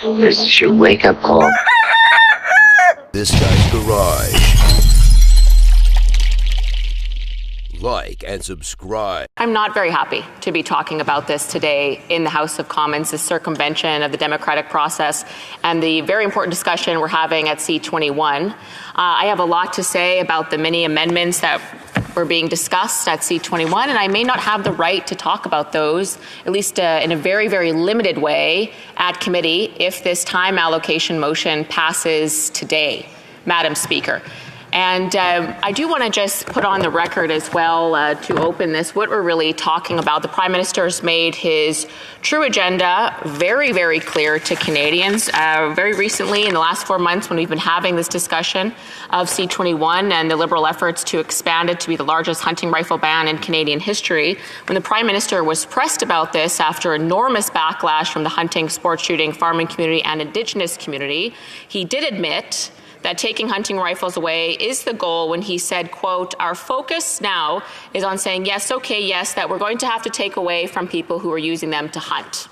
This is your wake-up call. This Guy's Garage. Like and subscribe. I'm not very happy to be talking about this today in the House of Commons, the circumvention of the democratic process and the very important discussion we're having at C21. I have a lot to say about the many amendments that were being discussed at C21, and I may not have the right to talk about those, at least in a very, very limited way at committee if this time allocation motion passes today, Madam Speaker. And I do want to just put on the record as well to open this, what we're really talking about. The Prime Minister's made his true agenda very, very clear to Canadians. Very recently, in the last 4 months, when we've been having this discussion of C21 and the Liberal efforts to expand it to be the largest hunting rifle ban in Canadian history, when the Prime Minister was pressed about this after enormous backlash from the hunting, sports shooting, farming community and Indigenous community, he did admit that taking hunting rifles away is the goal when he said, quote, "Our focus now is on saying, yes, okay, yes, that we're going to have to take away from people who are using them to hunt,"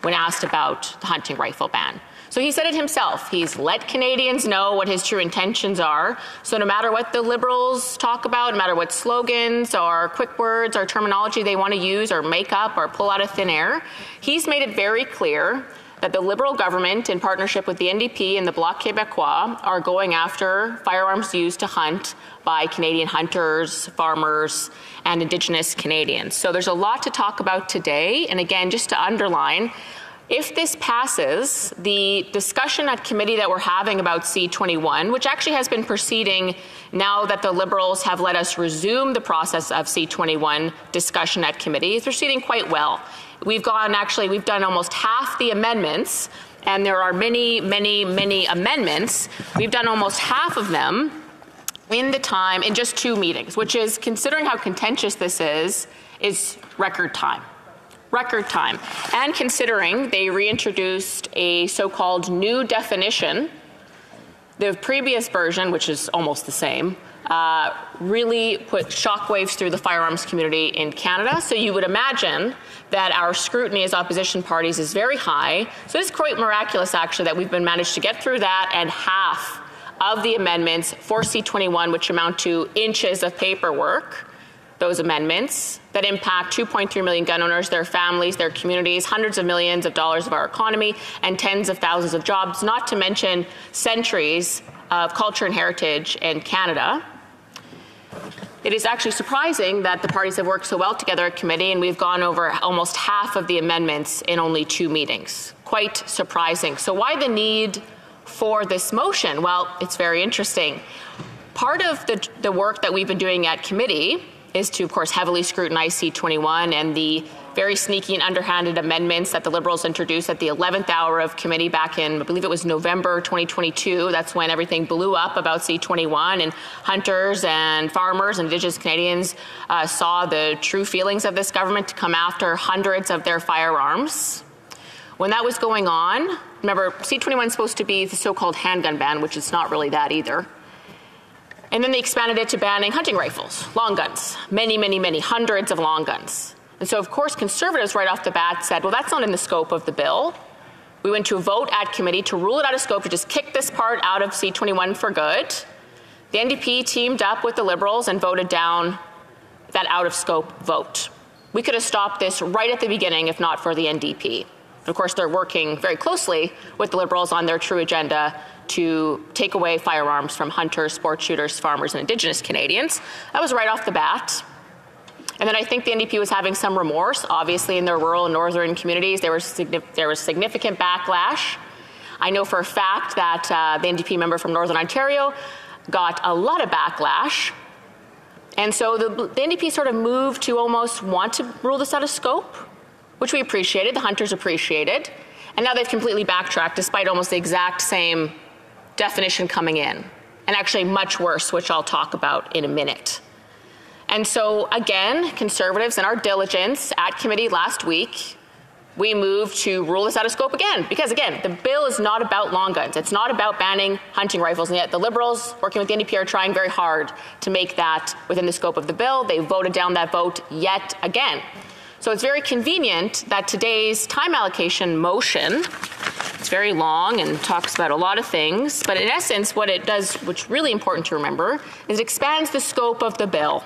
when asked about the hunting rifle ban. So he said it himself. He's let Canadians know what his true intentions are. So no matter what the Liberals talk about, no matter what slogans or quick words or terminology they want to use or make up or pull out of thin air, he's made it very clear that the Liberal government, in partnership with the NDP and the Bloc Québécois, are going after firearms used to hunt by Canadian hunters, farmers, and Indigenous Canadians. So there's a lot to talk about today. And again, just to underline, if this passes, the discussion at committee that we're having about C21, which actually has been proceeding now that the Liberals have let us resume the process of C21 discussion at committee, is proceeding quite well. We've done almost half the amendments, and there are many, many, many amendments. We've done almost half of them in just 2 meetings, which is, considering how contentious this is record time. Record time. And considering they reintroduced a so-called new definition, the previous version, which is almost the same, really put shockwaves through the firearms community in Canada. So you would imagine that our scrutiny as opposition parties is very high. So it's quite miraculous, actually, that we've managed to get through that and half of the amendments for C21, which amount to inches of paperwork, those amendments that impact 2.3 million gun owners, their families, their communities, hundreds of millions of dollars of our economy, and tens of thousands of jobs, not to mention centuries of culture and heritage in Canada. It is actually surprising that the parties have worked so well together at committee, and we've gone over almost half of the amendments in only 2 meetings. Quite surprising. So why the need for this motion? Well, it's very interesting. Part of the work that we've been doing at committee is to, of course, heavily scrutinize C21 and the very sneaky and underhanded amendments that the Liberals introduced at the 11th hour of committee back in, I believe it was November 2022. That's when everything blew up about C21, and hunters and farmers and Indigenous Canadians saw the true feelings of this government to come after hundreds of their firearms. When that was going on, remember, C21 is supposed to be the so-called handgun ban, which is not really that either. And then they expanded it to banning hunting rifles, long guns, many, many, many, hundreds of long guns. And so, of course, Conservatives right off the bat said, well, that's not in the scope of the bill. We went to a vote at committee to rule it out of scope, to just kick this part out of C21 for good. The NDP teamed up with the Liberals and voted down that out-of-scope vote. We could have stopped this right at the beginning if not for the NDP. And of course, they're working very closely with the Liberals on their true agenda to take away firearms from hunters, sports shooters, farmers, and Indigenous Canadians. That was right off the bat. And then I think the NDP was having some remorse. Obviously, in their rural and northern communities, there was significant backlash. I know for a fact that the NDP member from Northern Ontario got a lot of backlash. And so the NDP sort of moved to almost want to rule this out of scope, which we appreciated, the hunters appreciated. And now they've completely backtracked despite almost the exact same definition coming in, and actually much worse, which I'll talk about in a minute. And so again, Conservatives, in our diligence at committee last week, we moved to rule this out of scope again, because again, the bill is not about long guns. It's not about banning hunting rifles, and yet the Liberals, working with the NDP, are trying very hard to make that within the scope of the bill. They voted down that vote yet again. So it's very convenient that today's time allocation motion It's very long and talks about a lot of things, but in essence, what it does, which is really important to remember, is it expands the scope of the bill.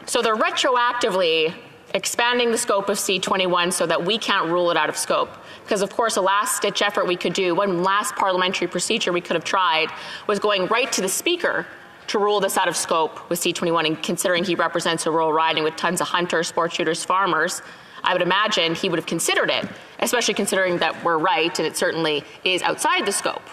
So they're retroactively expanding the scope of C21 so that we can't rule it out of scope. Because of course, a last-ditch effort we could do, one last parliamentary procedure we could have tried, was going right to the Speaker to rule this out of scope with C21, and considering he represents a rural riding with tons of hunters, sport shooters, farmers, I would imagine he would have considered it, especially considering that we're right and it certainly is outside the scope.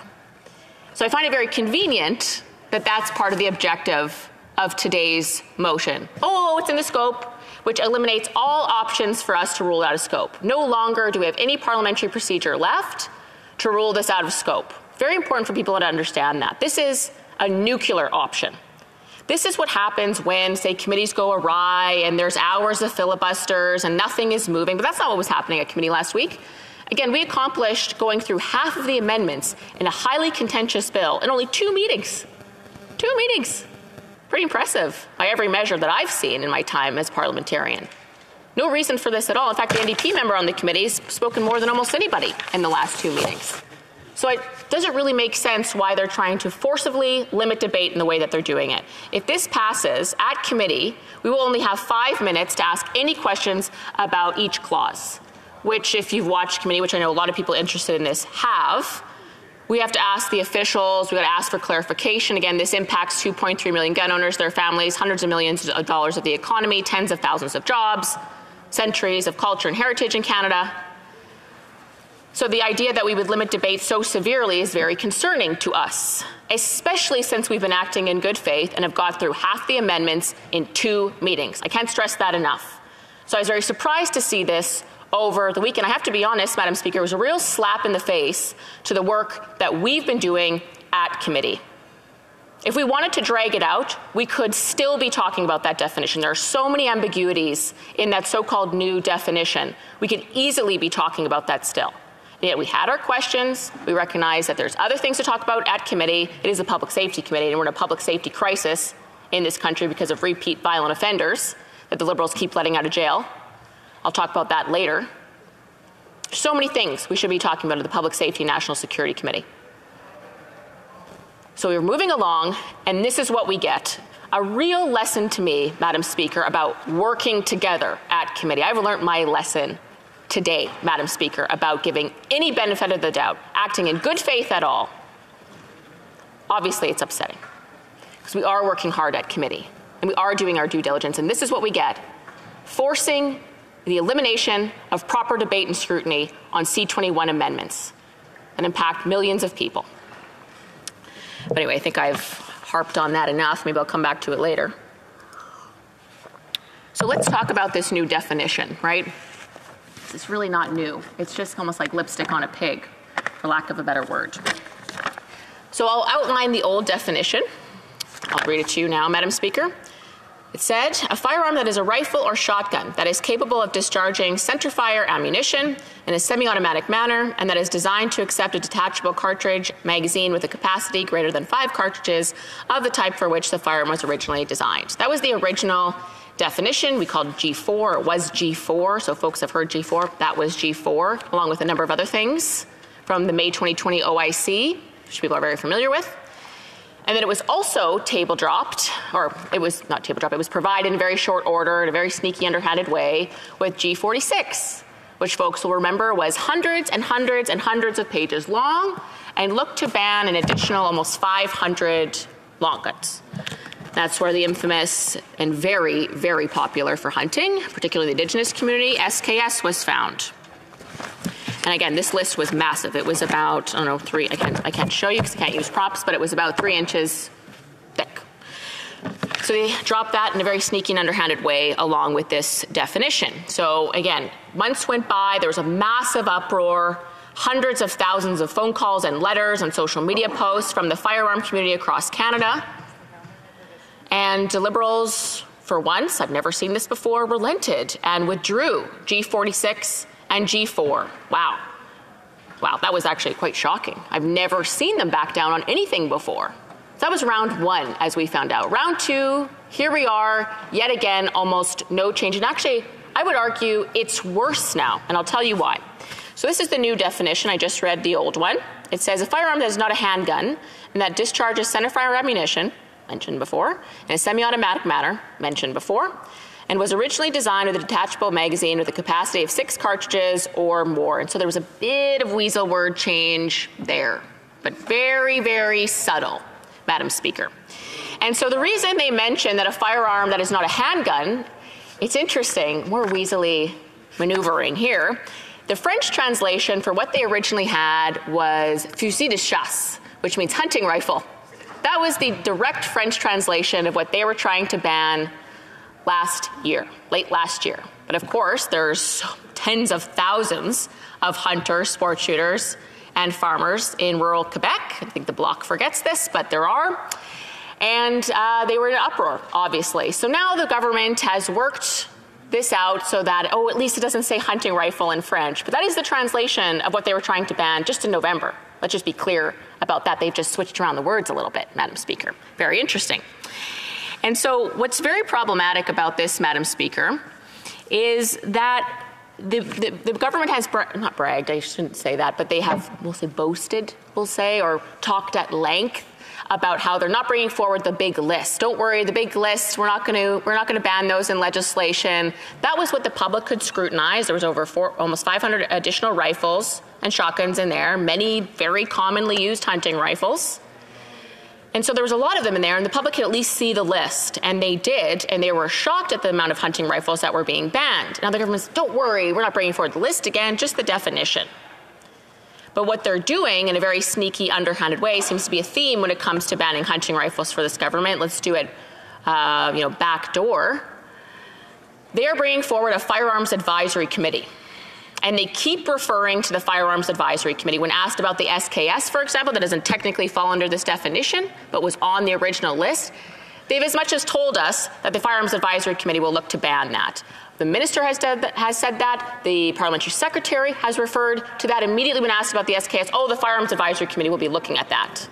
So I find it very convenient that that's part of the objective of today's motion. Oh, it's in the scope, which eliminates all options for us to rule out of scope. No longer do we have any parliamentary procedure left to rule this out of scope. Very important for people to understand that. This is a nuclear option. This is what happens when, say, committees go awry and there's hours of filibusters and nothing is moving, but that's not what was happening at committee last week. Again, we accomplished going through half of the amendments in a highly contentious bill in only 2 meetings. 2 meetings. Pretty impressive by every measure that I've seen in my time as parliamentarian. No reason for this at all. In fact, the NDP member on the committee has spoken more than almost anybody in the last 2 meetings. So it doesn't really make sense why they're trying to forcibly limit debate in the way that they're doing it. If this passes at committee, we will only have 5 minutes to ask any questions about each clause, which if you've watched committee, which I know a lot of people interested in this have, we have to ask the officials, we got to ask for clarification. Again, this impacts 2.3 million gun owners, their families, hundreds of millions of dollars of the economy, tens of thousands of jobs, centuries of culture and heritage in Canada. So the idea that we would limit debate so severely is very concerning to us, especially since we've been acting in good faith and have got through half the amendments in 2 meetings. I can't stress that enough. So I was very surprised to see this over the weekend. I have to be honest, Madam Speaker, it was a real slap in the face to the work that we've been doing at committee. If we wanted to drag it out, we could still be talking about that definition. There are so many ambiguities in that so-called new definition. We could easily be talking about that still. Yet we had our questions. We recognize that there's other things to talk about at committee. It is a public safety committee, and we're in a public safety crisis in this country because of repeat violent offenders that the Liberals keep letting out of jail. I'll talk about that later. So many things we should be talking about at the Public Safety and National Security Committee. So we're moving along, and this is what we get. A real lesson to me, Madam Speaker, about working together at committee. I've learned my lesson today, Madam Speaker, about giving any benefit of the doubt, acting in good faith at all. Obviously, it's upsetting, because we are working hard at committee, and we are doing our due diligence, and this is what we get. Forcing the elimination of proper debate and scrutiny on C21 amendments that impact millions of people. But anyway, I think I've harped on that enough. Maybe I'll come back to it later. So let's talk about this new definition, right? It's really not new. It's just almost like lipstick on a pig, for lack of a better word. So I'll outline the old definition. I'll read it to you now, Madam Speaker. It said, a firearm that is a rifle or shotgun that is capable of discharging centerfire ammunition in a semi-automatic manner and that is designed to accept a detachable cartridge magazine with a capacity greater than 5 cartridges of the type for which the firearm was originally designed. That was the original definition. We called G4, or it was G4, so folks have heard G4. That was G4, along with a number of other things from the May 2020 OIC, which people are very familiar with. And then it was also table dropped, or it was not table dropped, it was provided in very short order in a very sneaky, underhanded way with G46, which folks will remember was hundreds and hundreds and hundreds of pages long and looked to ban an additional almost 500 long guns. That's where the infamous and very, very popular for hunting, particularly the Indigenous community, SKS was found. And again, this list was massive. It was about, I don't know, I can't show you because I can't use props, but it was about 3 inches thick. So they dropped that in a very sneaky and underhanded way along with this definition. So again, months went by, there was a massive uproar, hundreds of thousands of phone calls and letters and social media posts from the firearm community across Canada. And the Liberals, for once, I've never seen this before, relented and withdrew G46 and G4. Wow. Wow, that was actually quite shocking. I've never seen them back down on anything before. So that was round 1, as we found out. Round 2, here we are, yet again, almost no change. And actually, I would argue it's worse now, and I'll tell you why. So this is the new definition. I just read the old one. It says a firearm that is not a handgun and that discharges centerfire ammunition, mentioned before, in a semi-automatic manner, mentioned before, and was originally designed with a detachable magazine with a capacity of 6 cartridges or more. And so there was a bit of weasel word change there, but very, very subtle, Madam Speaker. And so the reason they mention that a firearm that is not a handgun, it's interesting, more weaselly maneuvering here. The French translation for what they originally had was fusil de chasse, which means hunting rifle. That was the direct French translation of what they were trying to ban last year, late last year. But of course, there's tens of thousands of hunters, sport shooters, and farmers in rural Quebec. I think the Bloc forgets this, but there are. And they were in an uproar, obviously. So now the government has worked this out so that, at least it doesn't say hunting rifle in French. But that is the translation of what they were trying to ban just in November. Let's just be clear about that. They've just switched around the words a little bit, Madam Speaker. Very interesting. And so what's very problematic about this, Madam Speaker, is that the government has, not bragged, I shouldn't say that, but they have, we'll say boasted, or talked at length about how they're not bringing forward the big list. Don't worry, the big list, we're not going to ban those in legislation. That was what the public could scrutinize. There was almost 500 additional rifles and shotguns in there, many very commonly used hunting rifles. And so there was a lot of them in there, and the public could at least see the list, and they did, and they were shocked at the amount of hunting rifles that were being banned. Now the government says, don't worry, we're not bringing forward the list again, just the definition. But what they're doing in a very sneaky, underhanded way seems to be a theme when it comes to banning hunting rifles for this government. Let's do it, backdoor. They're bringing forward a firearms advisory committee. And they keep referring to the Firearms Advisory Committee. When asked about the SKS, for example, that doesn't technically fall under this definition, but was on the original list, they've as much as told us that the Firearms Advisory Committee will look to ban that. The minister has said that. The parliamentary secretary has referred to that immediately when asked about the SKS. The Firearms Advisory Committee will be looking at that.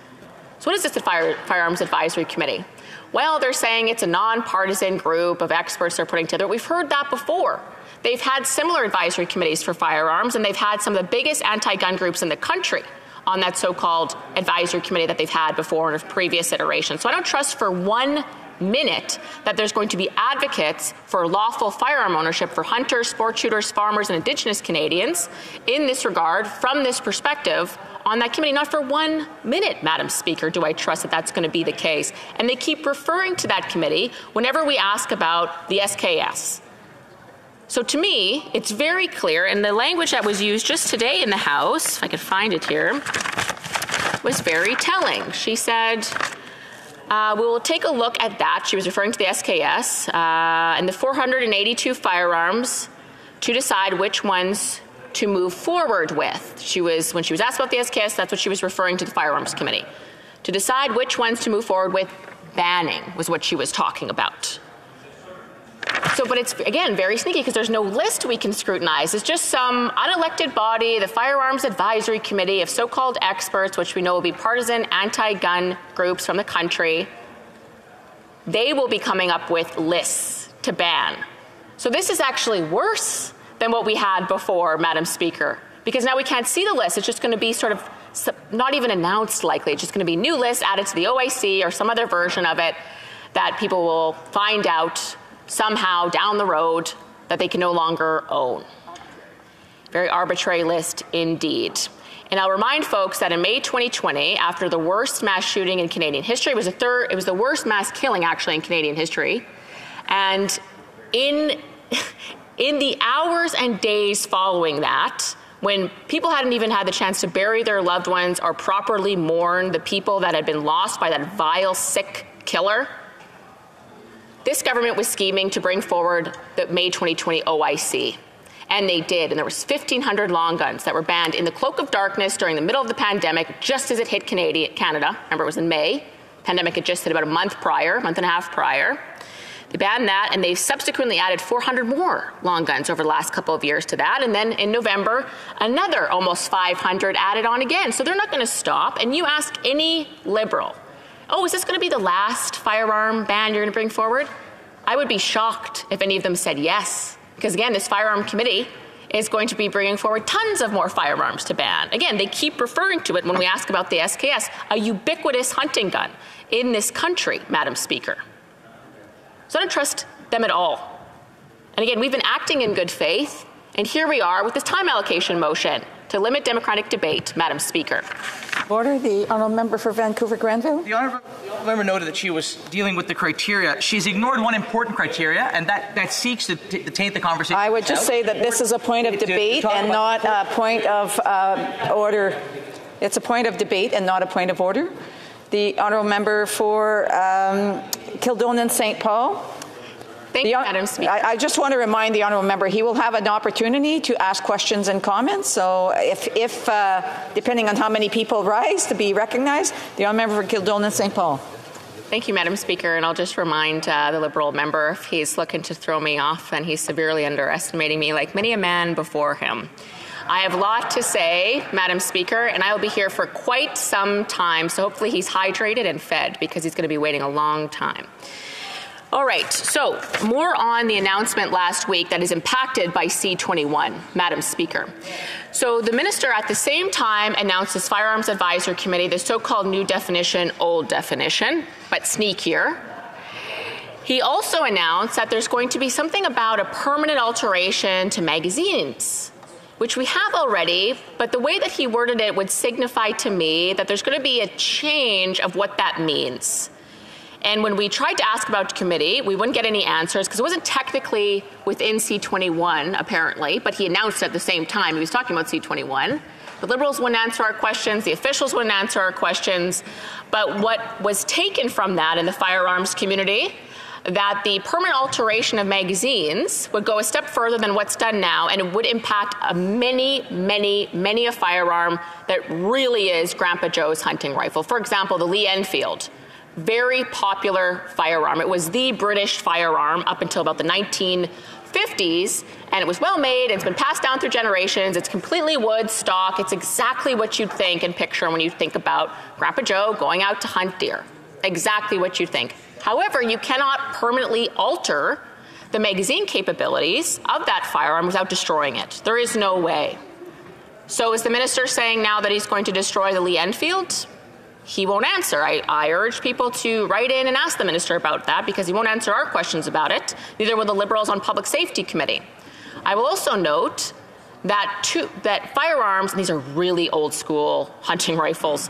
So what is this, the Firearms Advisory Committee? Well, they're saying it's a nonpartisan group of experts they're putting together. We've heard that before. They've had similar advisory committees for firearms, and they've had some of the biggest anti-gun groups in the country on that so-called advisory committee that they've had before in previous iterations. So I don't trust for 1 minute that there's going to be advocates for lawful firearm ownership for hunters, sport shooters, farmers, and Indigenous Canadians in this regard, from this perspective, on that committee. Not for 1 minute, Madam Speaker, do I trust that that's going to be the case. And they keep referring to that committee whenever we ask about the SKS. So to me, it's very clear, and the language that was used just today in the House, if I could find it here, was very telling. She said, we will take a look at that. She was referring to the SKS and the 482 firearms to decide which ones to move forward with. When she was asked about the SKS, that's what she was referring to the Firearms Committee. To decide which ones to move forward with, banning was what she was talking about. So, but it's, again, very sneaky because there's no list we can scrutinize. It's just some unelected body, the Firearms Advisory Committee of so-called experts, which we know will be partisan anti-gun groups from the country. They will be coming up with lists to ban. So this is actually worse than what we had before, Madam Speaker, because now we can't see the list. It's just going to be sort of not even announced likely. It's just going to be new lists added to the OIC or some other version of it that people will find out somehow down the road that they can no longer own. Very arbitrary list indeed. And I'll remind folks that in May 2020, after the worst mass shooting in Canadian history, it was the worst mass killing actually in Canadian history. And in the hours and days following that, when people hadn't even had the chance to bury their loved ones or properly mourn the people that had been lost by that vile, sick killer, this government was scheming to bring forward the May 2020 OIC. And they did. And there was 1,500 long guns that were banned in the cloak of darkness during the middle of the pandemic, just as it hit Canada. Remember, it was in May. Pandemic had just hit about a month and a half prior. They banned that, and they subsequently added 400 more long guns over the last couple of years to that. And then in November, another almost 500 added on again. So they're not going to stop. And you ask any Liberal, is this going to be the last firearm ban you're going to bring forward? I would be shocked if any of them said yes. Because again, this firearm committee is going to be bringing forward tons of more firearms to ban. Again, they keep referring to it when we ask about the SKS, a ubiquitous hunting gun in this country, Madam Speaker. So I don't trust them at all. And again, we've been acting in good faith, and here we are with this time allocation motion to limit democratic debate, Madam Speaker. Order. The honourable member for Vancouver Granville. The honourable member noted that she was dealing with the criteria. She's ignored one important criteria, and that seeks to taint the conversation. I would just say that this is a point of debate and not a point of order. It's a point of debate and not a point of order. The honourable member for Kildonan St. Paul. Thank you, Madam Speaker. I just want to remind the honourable member he will have an opportunity to ask questions and comments. So if depending on how many people rise to be recognized, the honourable member for Kildonan St. Paul. Thank you, Madam Speaker. And I'll just remind the Liberal member, if he's looking to throw me off, then he's severely underestimating me like many a man before him. I have a lot to say, Madam Speaker, and I will be here for quite some time. So hopefully he's hydrated and fed, because he's going to be waiting a long time. All right, so more on the announcement last week that is impacted by C21, Madam Speaker. So the minister at the same time announced his Firearms Advisory Committee, the so-called new definition, old definition, but sneakier. He also announced that there's going to be something about a permanent alteration to magazines, which we have already, but the way that he worded it would signify to me that there's going to be a change of what that means. And when we tried to ask about committee, we wouldn't get any answers because it wasn't technically within C21, apparently, but he announced at the same time he was talking about C21. The Liberals wouldn't answer our questions, the officials wouldn't answer our questions, but what was taken from that in the firearms community, that the permanent alteration of magazines would go a step further than what's done now, and it would impact many a firearm that really is Grandpa Joe's hunting rifle. For example, the Lee Enfield. Very popular firearm. It was the British firearm up until about the 1950s, and it was well made, and it's been passed down through generations. It's completely wood stock. It's exactly what you'd think and picture when you think about Grandpa Joe going out to hunt deer. Exactly what you think. However, you cannot permanently alter the magazine capabilities of that firearm without destroying it. There is no way. So is the minister saying now that he's going to destroy the Lee Enfield? He won't answer. I urge people to write in and ask the minister about that, because he won't answer our questions about it. Neither will the Liberals on Public Safety Committee. I will also note that firearms, and these are really old school hunting rifles,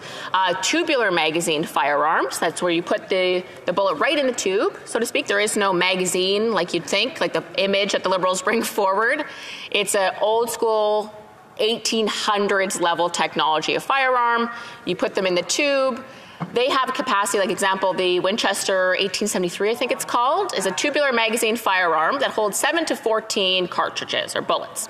tubular magazine firearms, that's where you put the bullet right in the tube, so to speak. There is no magazine like you'd think, like the image that the Liberals bring forward. It's an old school 1800s level technology of firearm. You put them in the tube. They have a capacity, like example, the Winchester 1873, I think it's called, is a tubular magazine firearm that holds 7 to 14 cartridges or bullets.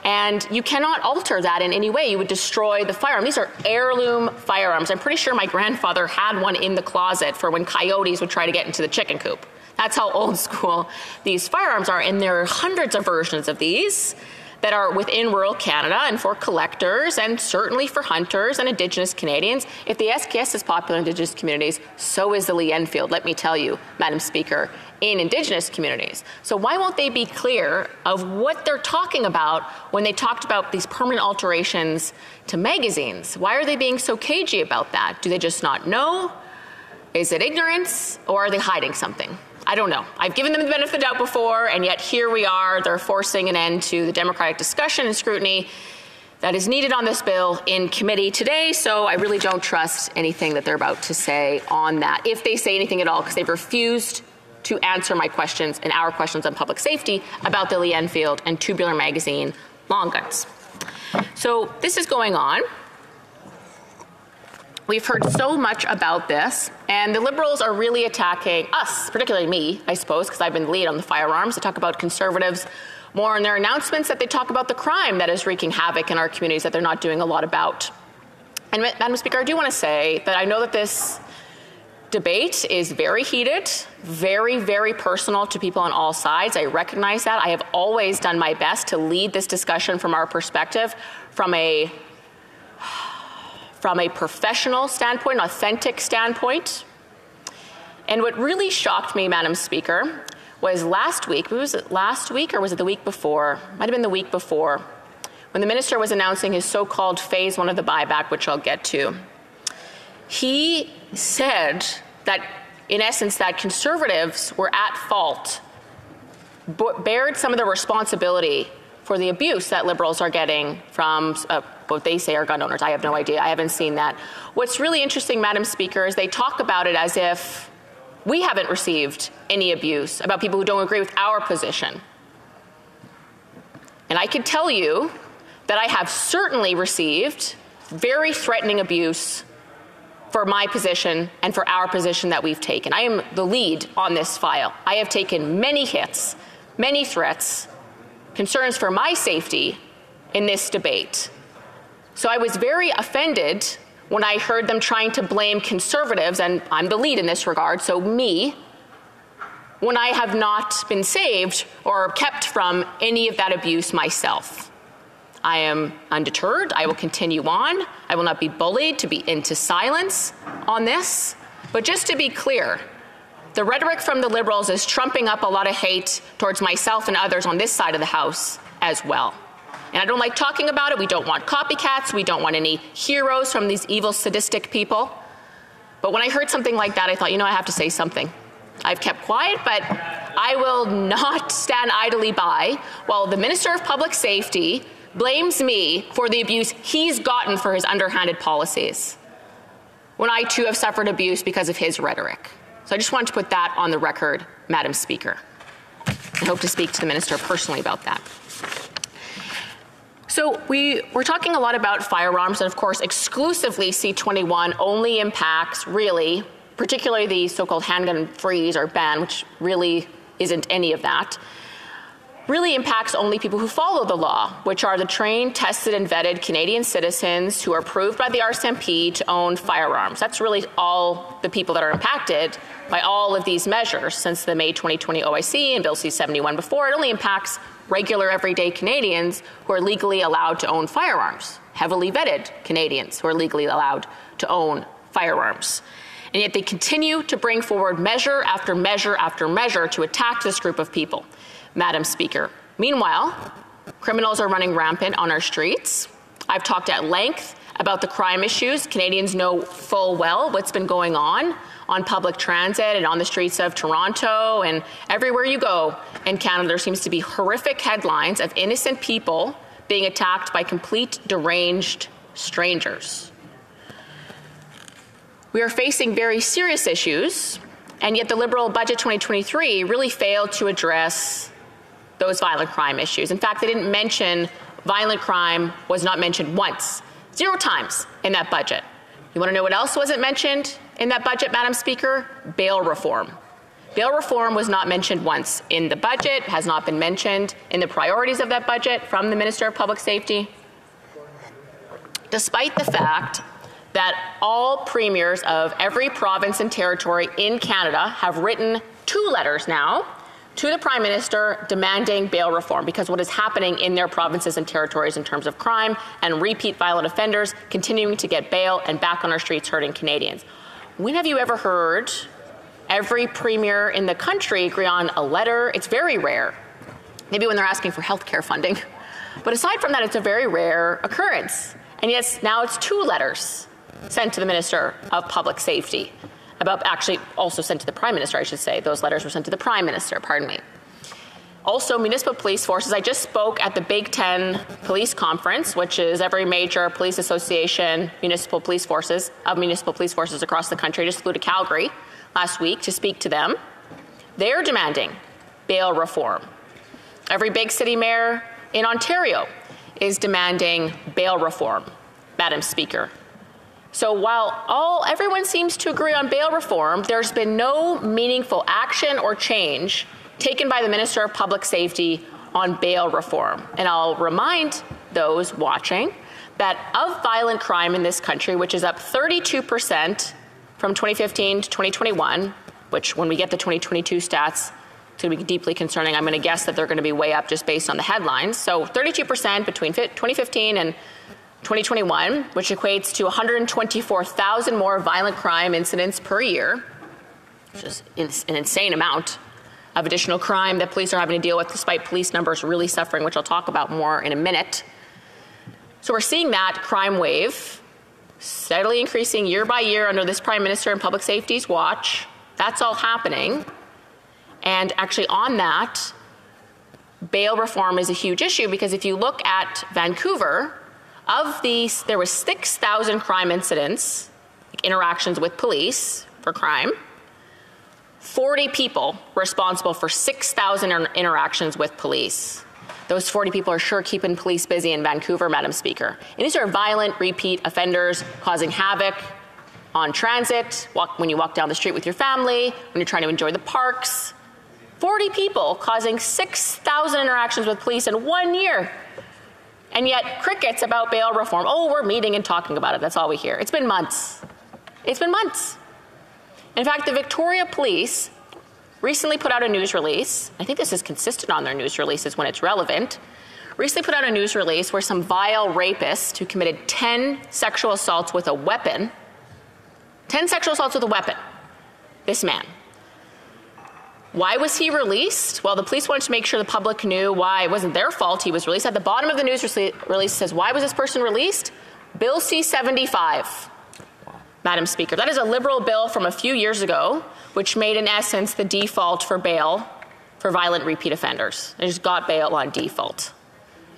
And you cannot alter that in any way. You would destroy the firearm. These are heirloom firearms. I'm pretty sure my grandfather had one in the closet for when coyotes would try to get into the chicken coop. That's how old school these firearms are. And there are hundreds of versions of these that are within rural Canada and for collectors and certainly for hunters and Indigenous Canadians. If the SKS is popular in Indigenous communities, so is the Lee Enfield, let me tell you, Madam Speaker, in Indigenous communities. So why won't they be clear of what they're talking about when they talked about these permanent alterations to magazines? Why are they being so cagey about that? Do they just not know? Is it ignorance, or are they hiding something? I don't know. I've given them the benefit of the doubt before, and yet here we are. They're forcing an end to the democratic discussion and scrutiny that is needed on this bill in committee today, so I really don't trust anything that they're about to say on that, if they say anything at all, because they've refused to answer my questions and our questions on public safety about the Lee Enfield and tubular magazine long guns. So this is going on. We've heard so much about this, and the Liberals are really attacking us, particularly me, I suppose, because I've been the lead on the firearms. They talk about Conservatives more in their announcements, that they talk about the crime that is wreaking havoc in our communities that they're not doing a lot about. And Madam Speaker, I do want to say that I know that this debate is very heated, very personal to people on all sides. I recognize that. I have always done my best to lead this discussion from our perspective, from a professional standpoint, an authentic standpoint. And what really shocked me, Madam Speaker, was last week. Was it last week or was it the week before? Might have been the week before, when the minister was announcing his so-called phase 1 of the buyback, which I'll get to. He said that, in essence, that Conservatives were at fault, bared some of the responsibility for the abuse that Liberals are getting from what they say are gun owners. I have no idea. I haven't seen that. What's really interesting, Madam Speaker, is they talk about it as if we haven't received any abuse, about people who don't agree with our position. And I can tell you that I have certainly received very threatening abuse for my position and for our position that we've taken. I am the lead on this file. I have taken many hits, many threats, concerns for my safety in this debate. So I was very offended when I heard them trying to blame Conservatives, and I'm the lead in this regard, so me, when I have not been saved or kept from any of that abuse myself. I am undeterred. I will continue on. I will not be bullied to be into silence on this. But just to be clear, the rhetoric from the Liberals is trumping up a lot of hate towards myself and others on this side of the House as well. And I don't like talking about it. We don't want copycats. We don't want any heroes from these evil, sadistic people. But when I heard something like that, I thought, I have to say something. I've kept quiet, but I will not stand idly by while the Minister of Public Safety blames me for the abuse he's gotten for his underhanded policies, when I too have suffered abuse because of his rhetoric. So I just wanted to put that on the record, Madam Speaker. I hope to speak to the Minister personally about that. So we're talking a lot about firearms, and of course exclusively C21 only impacts really, particularly the so-called handgun freeze or ban, which really isn't any of that, really impacts only people who follow the law, which are the trained, tested, and vetted Canadian citizens who are approved by the RCMP to own firearms. That's really all the people that are impacted by all of these measures since the May 2020 OIC and Bill C-71 before. It only impacts regular, everyday Canadians who are legally allowed to own firearms, heavily vetted Canadians who are legally allowed to own firearms. And yet they continue to bring forward measure after measure after measure to attack this group of people, Madam Speaker. Meanwhile, criminals are running rampant on our streets. I've talked at length about the crime issues. Canadians know full well what's been going on public transit and on the streets of Toronto, and everywhere you go in Canada, there seems to be horrific headlines of innocent people being attacked by complete deranged strangers. We are facing very serious issues, and yet the Liberal budget 2023 really failed to address those violent crime issues. In fact, they didn't mention violent crime, was not mentioned once, 0 times in that budget. You want to know what else wasn't mentioned in that budget, Madam Speaker? Bail reform. Bail reform was not mentioned once in the budget, has not been mentioned in the priorities of that budget from the Minister of Public Safety, despite the fact that all premiers of every province and territory in Canada have written 2 letters now to the Prime Minister demanding bail reform, because what is happening in their provinces and territories in terms of crime and repeat violent offenders continuing to get bail and back on our streets hurting Canadians. When have you ever heard every premier in the country agree on a letter? It's very rare. Maybe when they're asking for healthcare funding. But aside from that, it's a very rare occurrence. And yes, now it's 2 letters sent to the Minister of Public Safety. Actually also sent to the Prime Minister, I should say. Those letters were sent to the Prime Minister, pardon me. Also, municipal police forces. I just spoke at the Big Ten Police Conference, which is every major police association, municipal police forces across the country. I just flew to Calgary last week to speak to them. They're demanding bail reform. Every big city mayor in Ontario is demanding bail reform, Madam Speaker. So while everyone seems to agree on bail reform, there's been no meaningful action or change taken by the Minister of Public Safety on bail reform. And I'll remind those watching that of violent crime in this country, which is up 32% from 2015 to 2021, which when we get the 2022 stats, it's going to be deeply concerning. I'm going to guess that they're going to be way up just based on the headlines. So 32% between 2015 and 2021, which equates to 124,000 more violent crime incidents per year, which is an insane amount. of additional crime that police are having to deal with, despite police numbers really suffering, which I'll talk about more in a minute. So we're seeing that crime wave steadily increasing year by year under this Prime Minister and Public Safety's watch. That's all happening. And actually on that, bail reform is a huge issue, because if you look at Vancouver, of these, there was 6,000 crime incidents, like interactions with police for crime. 40 people responsible for 6,000 interactions with police. Those 40 people are sure keeping police busy in Vancouver, Madam Speaker. And these are violent, repeat offenders causing havoc on transit, when you walk down the street with your family, when you're trying to enjoy the parks. 40 people causing 6,000 interactions with police in 1 year. And yet, crickets about bail reform. Oh, we're meeting and talking about it. That's all we hear. It's been months. It's been months. In fact, the Victoria Police recently put out a news release. I think this is consistent on their news releases when it's relevant. Recently put out a news release where some vile rapist who committed 10 sexual assaults with a weapon, 10 sexual assaults with a weapon, this man. Why was he released? Well, the police wanted to make sure the public knew why it wasn't their fault he was released. At the bottom of the news release says, why was this person released? Bill C-75. Madam Speaker, that is a Liberal bill from a few years ago, which made, in essence, the default for bail for violent repeat offenders. They just got bail on default.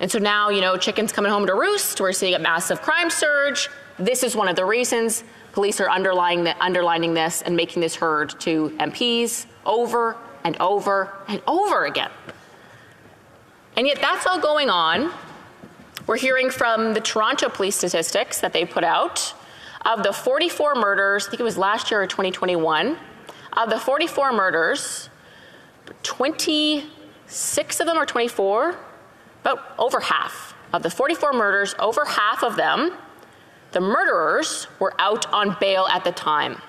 And so now, you know, chicken's coming home to roost. We're seeing a massive crime surge. This is one of the reasons police are underlining this and making this heard to MPs over and over and over again. And yet that's all going on. We're hearing from the Toronto police statistics that they put out. Of the 44 murders, I think it was last year or 2021, of the 44 murders, 26 of them or 24, about over half. Of the 44 murders, over half of them, the murderers were out on bail at the time.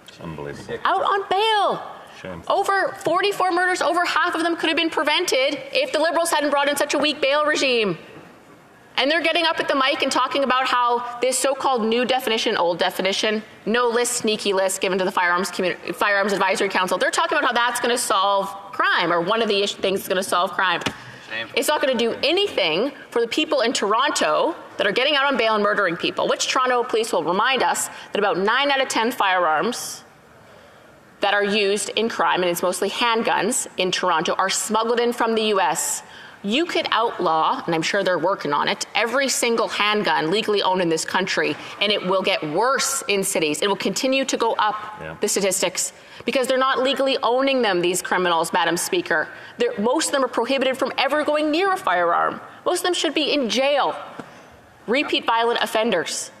It's unbelievable. Out on bail. Shameful. Over 44 murders, over half of them could have been prevented if the Liberals hadn't brought in such a weak bail regime. And they're getting up at the mic and talking about how this so-called new definition, old definition, no list, sneaky list given to the Firearms Advisory Council, they're talking about how that's going to solve crime, or one of the things that's going to solve crime. Shameful. It's not going to do anything for the people in Toronto that are getting out on bail and murdering people, which Toronto police will remind us that about 9 out of 10 firearms that are used in crime, and it's mostly handguns in Toronto, are smuggled in from the U.S. You could outlaw, and I'm sure they're working on it, every single handgun legally owned in this country, and it will get worse in cities. It will continue to go up, the statistics, because they're not legally owning them, these criminals, Madam Speaker. Most of them are prohibited from ever going near a firearm. Most of them should be in jail. Repeat violent offenders,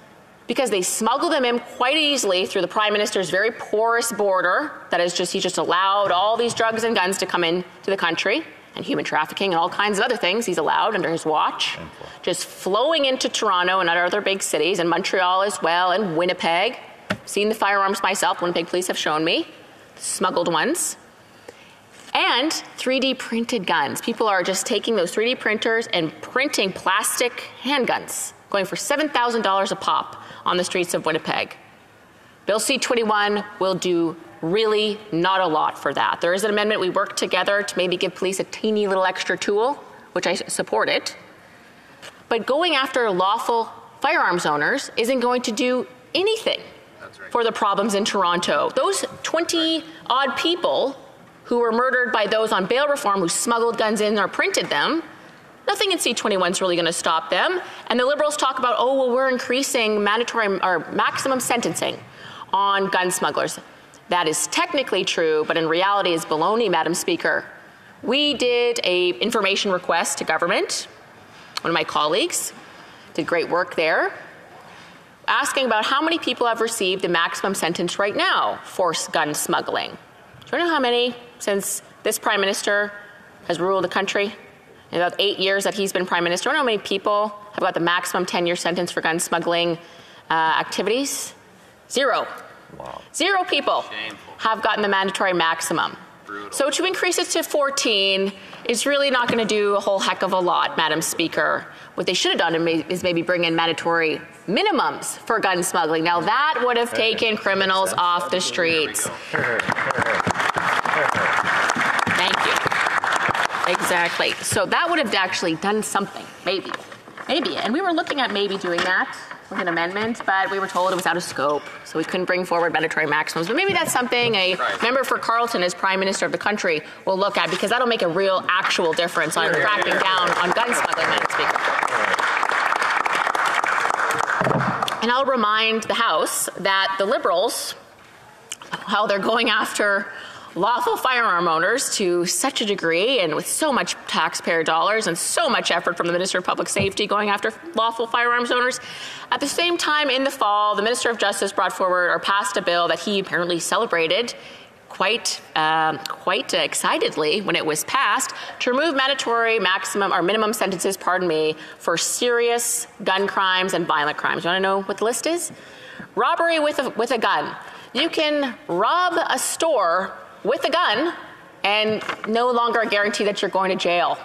because they smuggle them in quite easily through the Prime Minister's very porous border that is just, he just allowed all these drugs and guns to come into the country, and human trafficking and all kinds of other things he's allowed under his watch, just flowing into Toronto and other big cities, and Montreal as well, and Winnipeg. I've seen the firearms myself. Winnipeg police have shown me, smuggled ones. And 3D printed guns. People are just taking those 3D printers and printing plastic handguns, going for $7,000 a pop on the streets of Winnipeg. Bill C-21 will do really not a lot for that. There is an amendment we worked together to maybe give police a teeny little extra tool, which I support it. But going after lawful firearms owners isn't going to do anything for the problems in Toronto. Those 20-odd people who were murdered by those on bail reform who smuggled guns in or printed them, nothing in C-21 is really going to stop them. And the Liberals talk about, oh, well, we're increasing mandatory or maximum sentencing on gun smugglers. That is technically true, but in reality is baloney, Madam Speaker. We did an information request to government. One of my colleagues did great work there, asking about how many people have received the maximum sentence right now for gun smuggling. Do you know how many since this Prime Minister has ruled the country? In about 8 years that he's been Prime Minister, do you know how many people have got the maximum 10-year sentence for gun smuggling activities? 0. Wow. 0 people have gotten the mandatory maximum. Brutal. So to increase it to 14 is really not going to do a whole heck of a lot, Madam Speaker. What they should have done is maybe bring in mandatory minimums for gun smuggling. Now that would have taken criminals off the streets. Exactly. So that would have actually done something, maybe. Maybe. And we were looking at maybe doing that with an amendment, but we were told it was out of scope, so we couldn't bring forward mandatory maximums. But maybe that's something a member for Carleton as Prime Minister of the country will look at, because that'll make a real, actual difference on cracking down on gun smuggling, Madam Speaker. And I'll remind the House that the Liberals, how they're going after lawful firearm owners to such a degree, and with so much taxpayer dollars and so much effort from the Minister of Public Safety going after lawful firearms owners. At the same time, in the fall, the Minister of Justice brought forward or passed a bill that he apparently celebrated quite excitedly when it was passed, to remove mandatory maximum or minimum sentences, for serious gun crimes and violent crimes. You want to know what the list is? Robbery with a gun. You can rob a store with a gun and no longer guarantee that you're going to jail.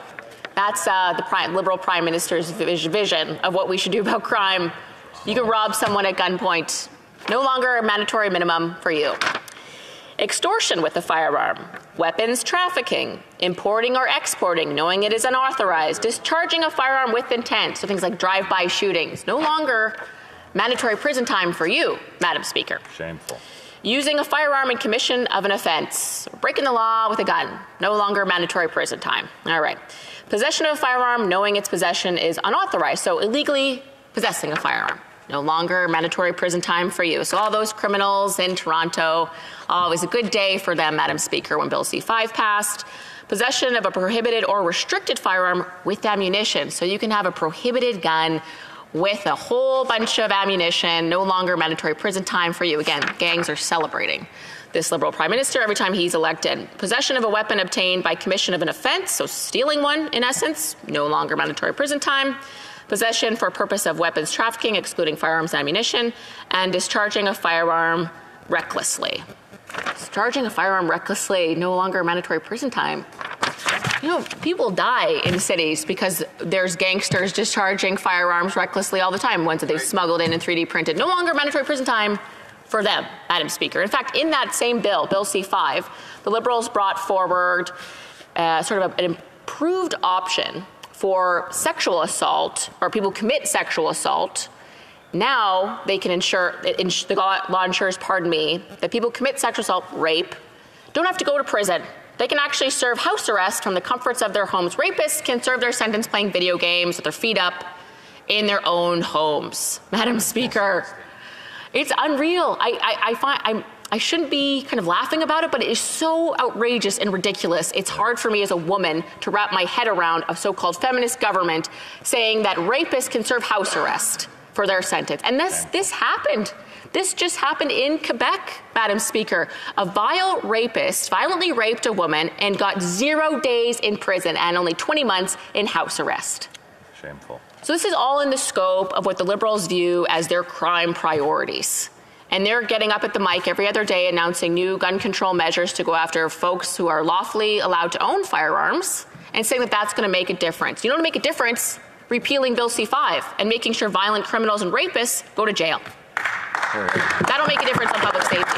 That's the Liberal Prime Minister's vision of what we should do about crime. You can rob someone at gunpoint. No longer a mandatory minimum for you. Extortion with a firearm. Weapons trafficking. Importing or exporting, knowing it is unauthorized. Discharging a firearm with intent. So things like drive-by shootings. No longer mandatory prison time for you, Madam Speaker. Shameful. Using a firearm in commission of an offense. Breaking the law with a gun. No longer mandatory prison time. All right. Possession of a firearm, knowing its possession is unauthorized. So illegally possessing a firearm. No longer mandatory prison time for you. So all those criminals in Toronto, it was a good day for them, Madam Speaker, when Bill C-5 passed. Possession of a prohibited or restricted firearm with ammunition. So you can have a prohibited gun with a whole bunch of ammunition, no longer mandatory prison time for you. Again, gangs are celebrating this Liberal Prime Minister every time he's elected. Possession of a weapon obtained by commission of an offense, so stealing one in essence, no longer mandatory prison time. Possession for purpose of weapons trafficking, excluding firearms and ammunition, and discharging a firearm recklessly. Discharging a firearm recklessly, no longer mandatory prison time. You know, people die in cities because there's gangsters discharging firearms recklessly all the time, ones that they've smuggled in and 3D printed. No longer mandatory prison time for them, Madam Speaker. In fact, in that same bill, Bill C-5, the Liberals brought forward sort of an improved option for sexual assault, or people commit sexual assault. Now they can the law ensures, that people commit sexual assault, rape, don't have to go to prison. They can actually serve house arrest from the comforts of their homes. Rapists can serve their sentence playing video games with their feet up in their own homes. Madam Speaker, it's unreal. I shouldn't be kind of laughing about it, but it is so outrageous and ridiculous. It's hard for me as a woman to wrap my head around a so-called feminist government saying that rapists can serve house arrest for their sentence. And this happened. This just happened in Quebec, Madam Speaker. A vile rapist violently raped a woman and got 0 days in prison and only 20 months in house arrest. Shameful. So this is all in the scope of what the Liberals view as their crime priorities. And they're getting up at the mic every other day announcing new gun control measures to go after folks who are lawfully allowed to own firearms and saying that that's going to make a difference. You know what will make a difference? Repealing Bill C-5 and making sure violent criminals and rapists go to jail. That'll make a difference on public safety.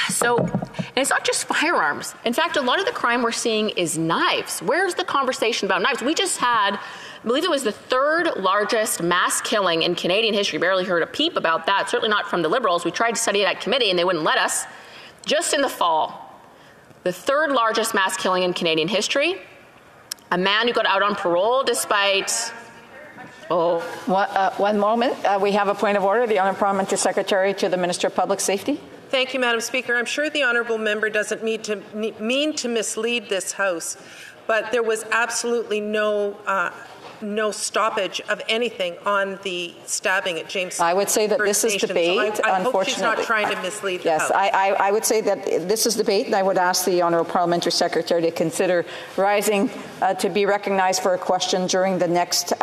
So, and it's not just firearms. In fact, a lot of the crime we're seeing is knives. Where's the conversation about knives? We just had, I believe it was the third largest mass killing in Canadian history. Barely heard a peep about that, certainly not from the Liberals. We tried to study it at committee and they wouldn't let us. Just in the fall, the third largest mass killing in Canadian history. A man who got out on parole despite... One moment. We have a point of order. The Honourable Parliamentary Secretary to the Minister of Public Safety. Thank you, Madam Speaker. I'm sure the honourable member doesn't mean to mislead this House, but there was absolutely no stoppage of anything on the stabbing at James. I would say that this is debate, so I unfortunately. hope she's not trying to mislead the House. Yes, I would say that this is debate, and I would ask the Honourable Parliamentary Secretary to consider rising to be recognized for a question during the next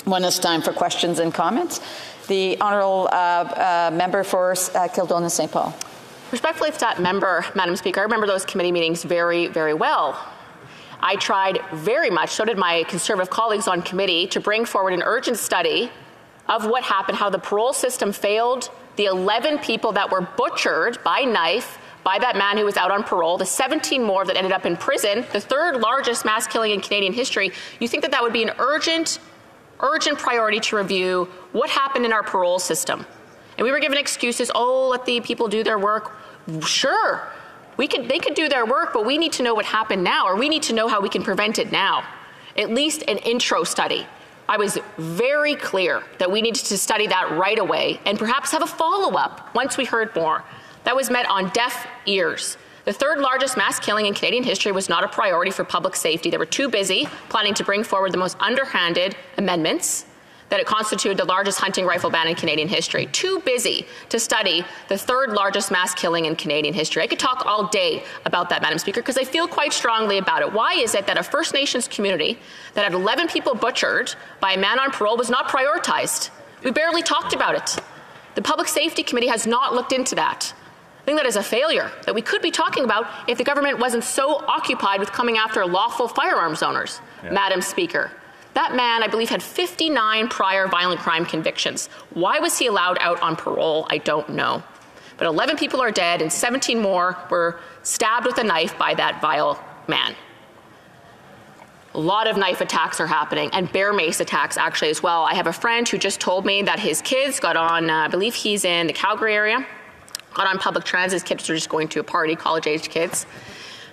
when it's time for questions and comments. The Honourable Member for Kildona St. Paul. Respectfully to that member, Madam Speaker, I remember those committee meetings very, very well. I tried very much, so did my Conservative colleagues on committee, to bring forward an urgent study of what happened, how the parole system failed the 11 people that were butchered by knife by that man who was out on parole, the 17 more that ended up in prison, the third largest mass killing in Canadian history, you think that that would be an urgent priority to review what happened in our parole system. And we were given excuses, oh, let the people do their work. Sure, they could do their work, but we need to know what happened now, or we need to know how we can prevent it now. At least an intro study. I was very clear that we needed to study that right away and perhaps have a follow-up once we heard more. That was met on deaf ears. The third largest mass killing in Canadian history was not a priority for public safety. They were too busy planning to bring forward the most underhanded amendments that it constituted the largest hunting rifle ban in Canadian history. Too busy to study the third largest mass killing in Canadian history. I could talk all day about that, Madam Speaker, because I feel quite strongly about it. Why is it that a First Nations community that had 11 people butchered by a man on parole was not prioritized? We barely talked about it. The Public Safety Committee has not looked into that. I think that is a failure that we could be talking about if the government wasn't so occupied with coming after lawful firearms owners, Madam Speaker. That man, I believe, had 59 prior violent crime convictions. Why was he allowed out on parole? I don't know. But 11 people are dead and 17 more were stabbed with a knife by that vile man. A lot of knife attacks are happening, and bear mace attacks actually as well. I have a friend who just told me that his kids got on, I believe he's in the Calgary area, got on public transit. His kids were just going to a party, college-aged kids.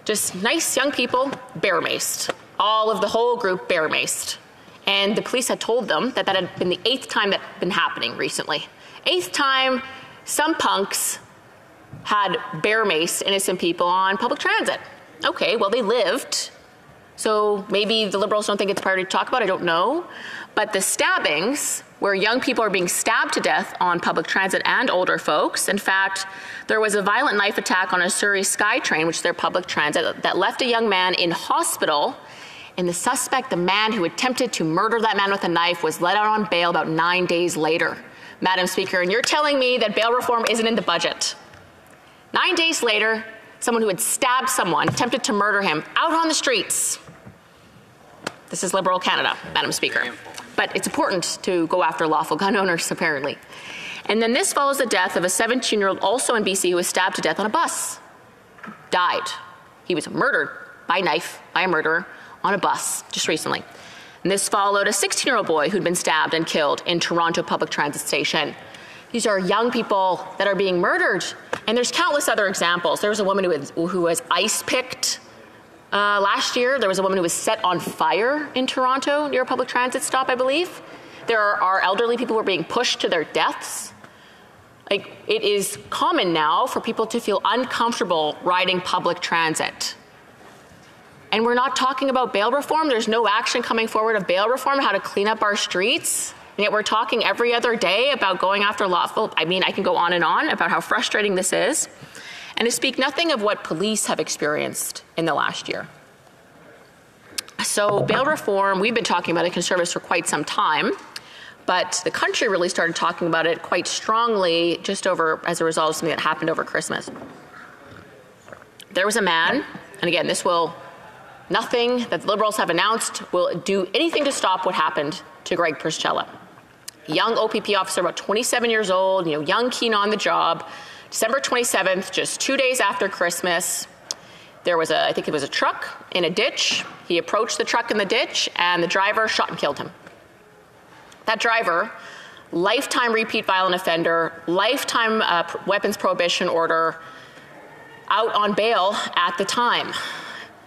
Just nice young people, bear maced. All of the whole group bear maced. And the police had told them that that had been the 8th time that had been happening recently. 8th time some punks had bear maced innocent people on public transit. Okay, well, they lived. So maybe the Liberals don't think it's a priority to talk about, I don't know. But the stabbings, where young people are being stabbed to death on public transit and older folks. In fact, there was a violent knife attack on a Surrey SkyTrain, which is their public transit, that left a young man in hospital. And the suspect, the man who attempted to murder that man with a knife, was let out on bail about 9 days later, Madam Speaker. And you're telling me that bail reform isn't in the budget. 9 days later, someone who had stabbed someone, attempted to murder him, out on the streets. This is Liberal Canada, Madam Speaker. But it's important to go after lawful gun owners, apparently. And then this follows the death of a 17-year-old also in BC who was stabbed to death on a bus. Died. He was murdered by knife by a murderer on a bus just recently. And this followed a 16-year-old boy who'd been stabbed and killed in Toronto public transit station. These are young people that are being murdered. And there's countless other examples. There was a woman who was ice-picked last year. There was a woman who was set on fire in Toronto near a public transit stop, I believe. There are elderly people who are being pushed to their deaths. Like, it is common now for people to feel uncomfortable riding public transit. And we're not talking about bail reform. There's no action coming forward of bail reform, how to clean up our streets. And yet we're talking every other day about going after lawful. I mean, I can go on and on about how frustrating this is. And to speak nothing of what police have experienced in the last year. So bail reform, we've been talking about it, Conservatives, for quite some time. But the country really started talking about it quite strongly just as a result of something that happened over Christmas. There was a man, and again, nothing that the Liberals have announced will do anything to stop what happened to Greg Priscilla. Young OPP officer, about 27 years old, young, keen on the job. December 27th, just 2 days after Christmas, there was I think it was a truck in a ditch. He approached the truck in the ditch, and the driver shot and killed him. That driver, lifetime repeat violent offender, lifetime weapons prohibition order, out on bail at the time.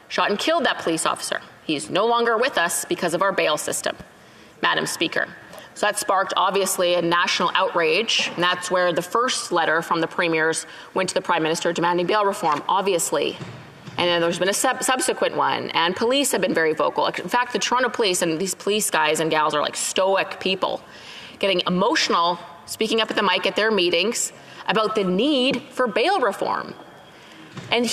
Shot and killed that police officer. He's no longer with us because of our bail system, Madam Speaker. So that sparked, obviously, a national outrage, and that's where the first letter from the premiers went to the Prime Minister demanding bail reform, obviously. And then there's been a subsequent one, and police have been very vocal. In fact, the Toronto police, and these police guys and gals are like stoic people, getting emotional, speaking up at the mic at their meetings about the need for bail reform. And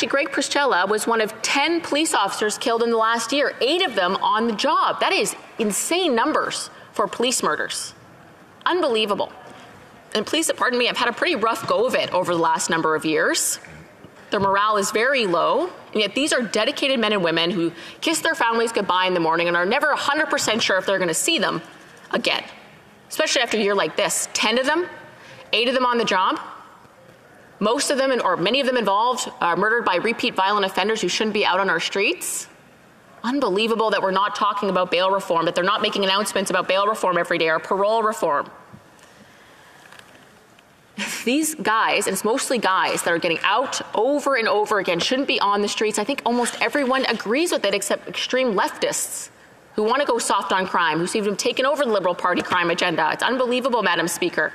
Greg Priscilla was one of 10 police officers killed in the last year, 8 of them on the job. That is insane numbers for police murders. Unbelievable. And police, pardon me, have had a pretty rough go of it over the last number of years. Their morale is very low, and yet these are dedicated men and women who kiss their families goodbye in the morning and are never 100% sure if they're going to see them again. Especially after a year like this. 10 of them, 8 of them on the job. most of them, or many of them involved, are murdered by repeat violent offenders who shouldn't be out on our streets. Unbelievable that we're not talking about bail reform, that they're not making announcements about bail reform every day or parole reform. These guys, and it's mostly guys that are getting out over and over again, shouldn't be on the streets. I think almost everyone agrees with it except extreme leftists who want to go soft on crime, who seem to have taken over the Liberal Party crime agenda. It's unbelievable, Madam Speaker.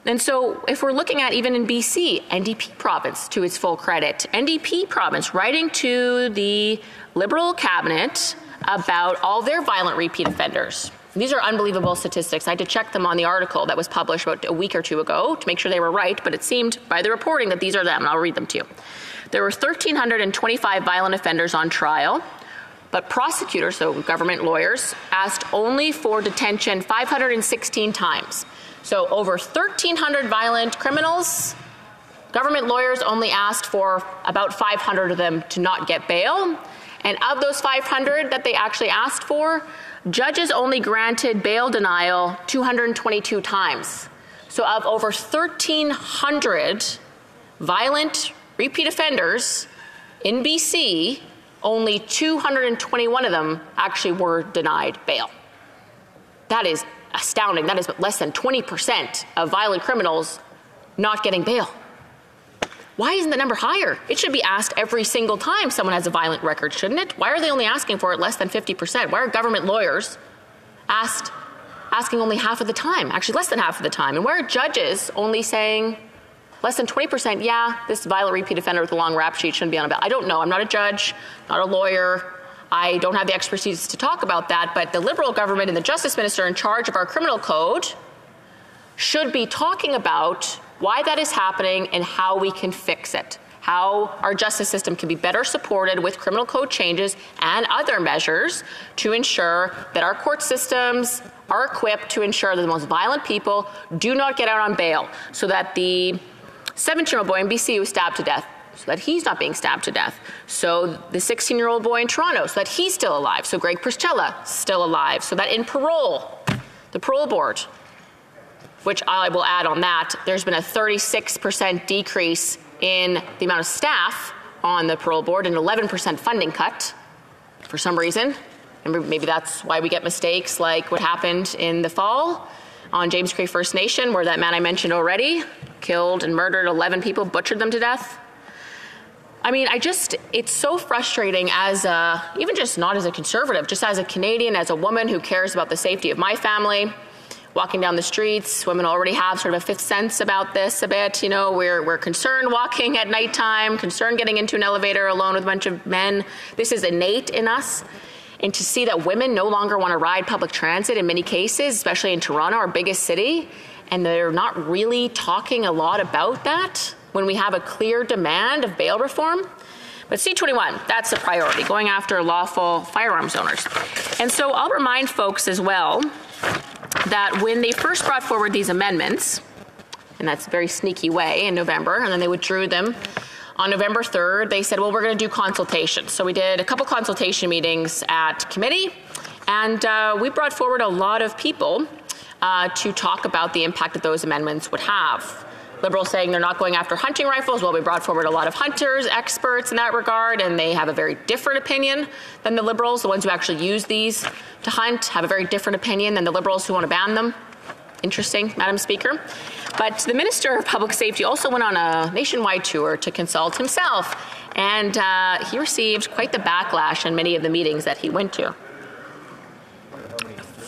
And so if we're looking at even in BC, NDP province, to its full credit, NDP province writing to the Liberal cabinet about all their violent repeat offenders. These are unbelievable statistics. I had to check them on the article that was published about a week or two ago to make sure they were right, but it seemed by the reporting that these are them, and I'll read them to you. There were 1,325 violent offenders on trial, but prosecutors, so government lawyers, asked only for detention 516 times. So over 1,300 violent criminals, government lawyers only asked for about 500 of them to not get bail. And of those 500 that they actually asked for, judges only granted bail denial 222 times. So of over 1,300 violent repeat offenders in BC, only 221 of them actually were denied bail. That is astounding. That is less than 20% of violent criminals not getting bail. Why isn't the number higher? It should be asked every single time someone has a violent record, shouldn't it? Why are they only asking for it less than 50%? Why are government lawyers asking only half of the time, actually less than half of the time? And why are judges only saying less than 20%, yeah, this violent repeat offender with a long rap sheet shouldn't be on a bail? I don't know. I'm not a judge, not a lawyer. I don't have the expertise to talk about that, but the Liberal government and the Justice Minister in charge of our criminal code should be talking about why that is happening and how we can fix it, how our justice system can be better supported with criminal code changes and other measures to ensure that our court systems are equipped to ensure that the most violent people do not get out on bail, so that the 17-year-old boy in BC who was stabbed to death, so that he's not being stabbed to death. So the 16-year-old boy in Toronto, so that he's still alive. So Greg Priscilla, still alive. So that in parole, the parole board, which I will add on that, there's been a 36% decrease in the amount of staff on the parole board, an 11% funding cut for some reason. And maybe that's why we get mistakes like what happened in the fall on James Cree First Nation, where that man I mentioned already killed and murdered 11 people, butchered them to death. I mean, it's so frustrating as even just not as a conservative, just as a Canadian, as a woman who cares about the safety of my family, walking down the streets. Women already have sort of a fifth sense about this a bit. You know, we're concerned walking at nighttime, concerned getting into an elevator alone with a bunch of men. This is innate in us. And to see that women no longer want to ride public transit in many cases, especially in Toronto, our biggest city, and they're not really talking a lot about that when we have a clear demand of bail reform. But C21, that's a priority, going after lawful firearms owners. And so I'll remind folks as well that when they first brought forward these amendments, and that's a very sneaky way in November, and then they withdrew them on November 3rd, they said, well, we're going to do consultations. So we did a couple consultation meetings at committee, and we brought forward a lot of people to talk about the impact that those amendments would have. Liberals saying they're not going after hunting rifles. Well, we brought forward a lot of hunters, experts in that regard, and they have a very different opinion than the Liberals. The ones who actually use these to hunt have a very different opinion than the Liberals who want to ban them. Interesting, Madam Speaker. But the Minister of Public Safety also went on a nationwide tour to consult himself, and he received quite the backlash in many of the meetings that he went to.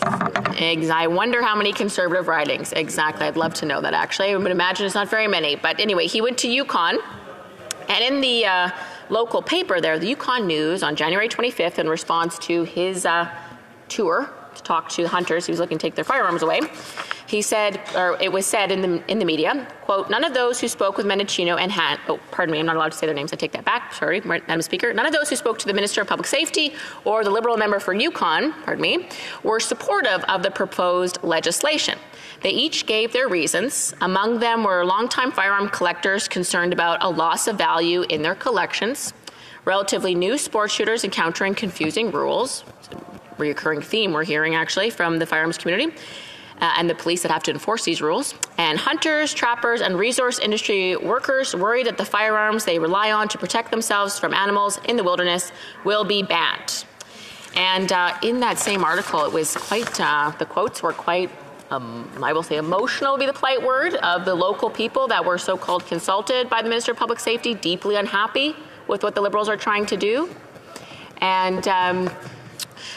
I wonder how many Conservative ridings. Exactly. I'd love to know that, actually. I would imagine it's not very many. But anyway, he went to Yukon, and in the local paper there, the Yukon News, on January 25th, in response to his tour to talk to the hunters, he was looking to take their firearms away, he said, or it was said in the media, quote, none of those who spoke with Mendocino and pardon me, I'm not allowed to say their names, I take that back, sorry, Madam Speaker. None of those who spoke to the Minister of Public Safety or the Liberal member for Yukon, pardon me, were supportive of the proposed legislation. They each gave their reasons. Among them were longtime firearm collectors concerned about a loss of value in their collections, relatively new sport shooters encountering confusing rules, it's a recurring theme we're hearing actually from the firearms community, and the police that have to enforce these rules. And hunters, trappers, and resource industry workers worried that the firearms they rely on to protect themselves from animals in the wilderness will be banned. And in that same article, it was quite, the quotes were quite, I will say emotional would be the polite word, of the local people that were so-called consulted by the Minister of Public Safety, deeply unhappy with what the Liberals are trying to do. And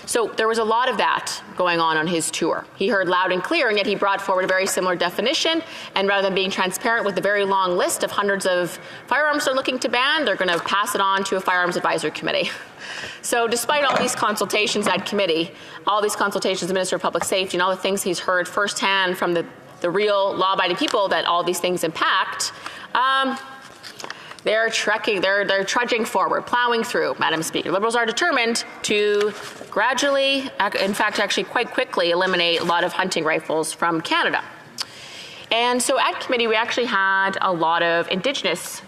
so there was a lot of that going on his tour. He heard loud and clear, and yet he brought forward a very similar definition. And rather than being transparent with the very long list of hundreds of firearms they're looking to ban, they're going to pass it on to a firearms advisory committee. So despite all these consultations at committee, all these consultations with the Minister of Public Safety, and all the things he's heard firsthand from the real law-abiding people that all these things impact, they're trudging forward, plowing through, Madam Speaker. Liberals are determined to gradually, in fact, actually quite quickly, eliminate a lot of hunting rifles from Canada. And so at committee, we actually had a lot of Indigenous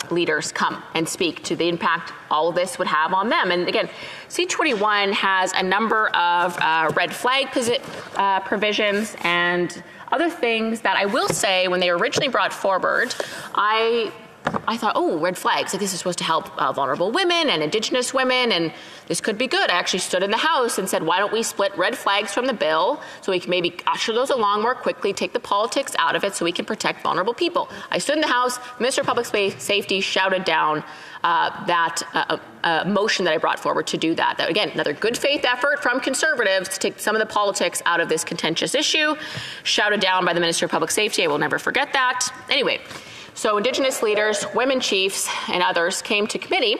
leaders come and speak to the impact all of this would have on them. And again, C21 has a number of red flag provisions and other things that I will say, when they were originally brought forward, I thought, oh, red flags, like this is supposed to help vulnerable women and Indigenous women, and this could be good. I actually stood in the House and said, why don't we split red flags from the bill so we can maybe usher those along more quickly, take the politics out of it so we can protect vulnerable people. I stood in the House, the Minister of Public Safety shouted down that motion that I brought forward to do that. That, again, another good faith effort from Conservatives to take some of the politics out of this contentious issue, shouted down by the Minister of Public Safety. I will never forget that. Anyway. So Indigenous leaders, women chiefs, and others came to committee,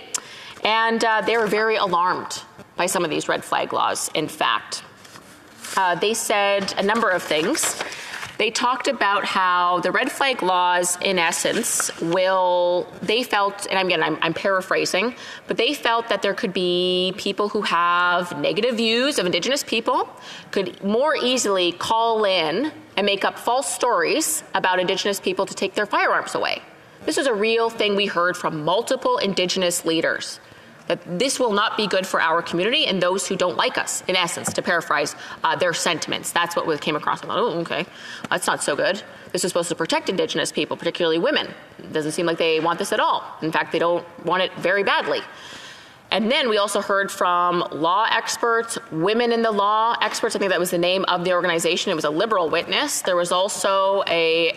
and they were very alarmed by some of these red flag laws, in fact. They said a number of things. They talked about how the red flag laws, in essence, they felt, and again, I'm paraphrasing, but they felt that there could be people who have negative views of Indigenous people could more easily call in and make up false stories about Indigenous people to take their firearms away. This was a real thing we heard from multiple Indigenous leaders, that this will not be good for our community and those who don't like us, in essence, to paraphrase their sentiments. That's what we came across. I thought, oh, okay, that's not so good. This is supposed to protect Indigenous people, particularly women. It doesn't seem like they want this at all. In fact, they don't want it very badly. And then we also heard from law experts, women in the law experts. I think that was the name of the organization. It was a Liberal witness. There was also a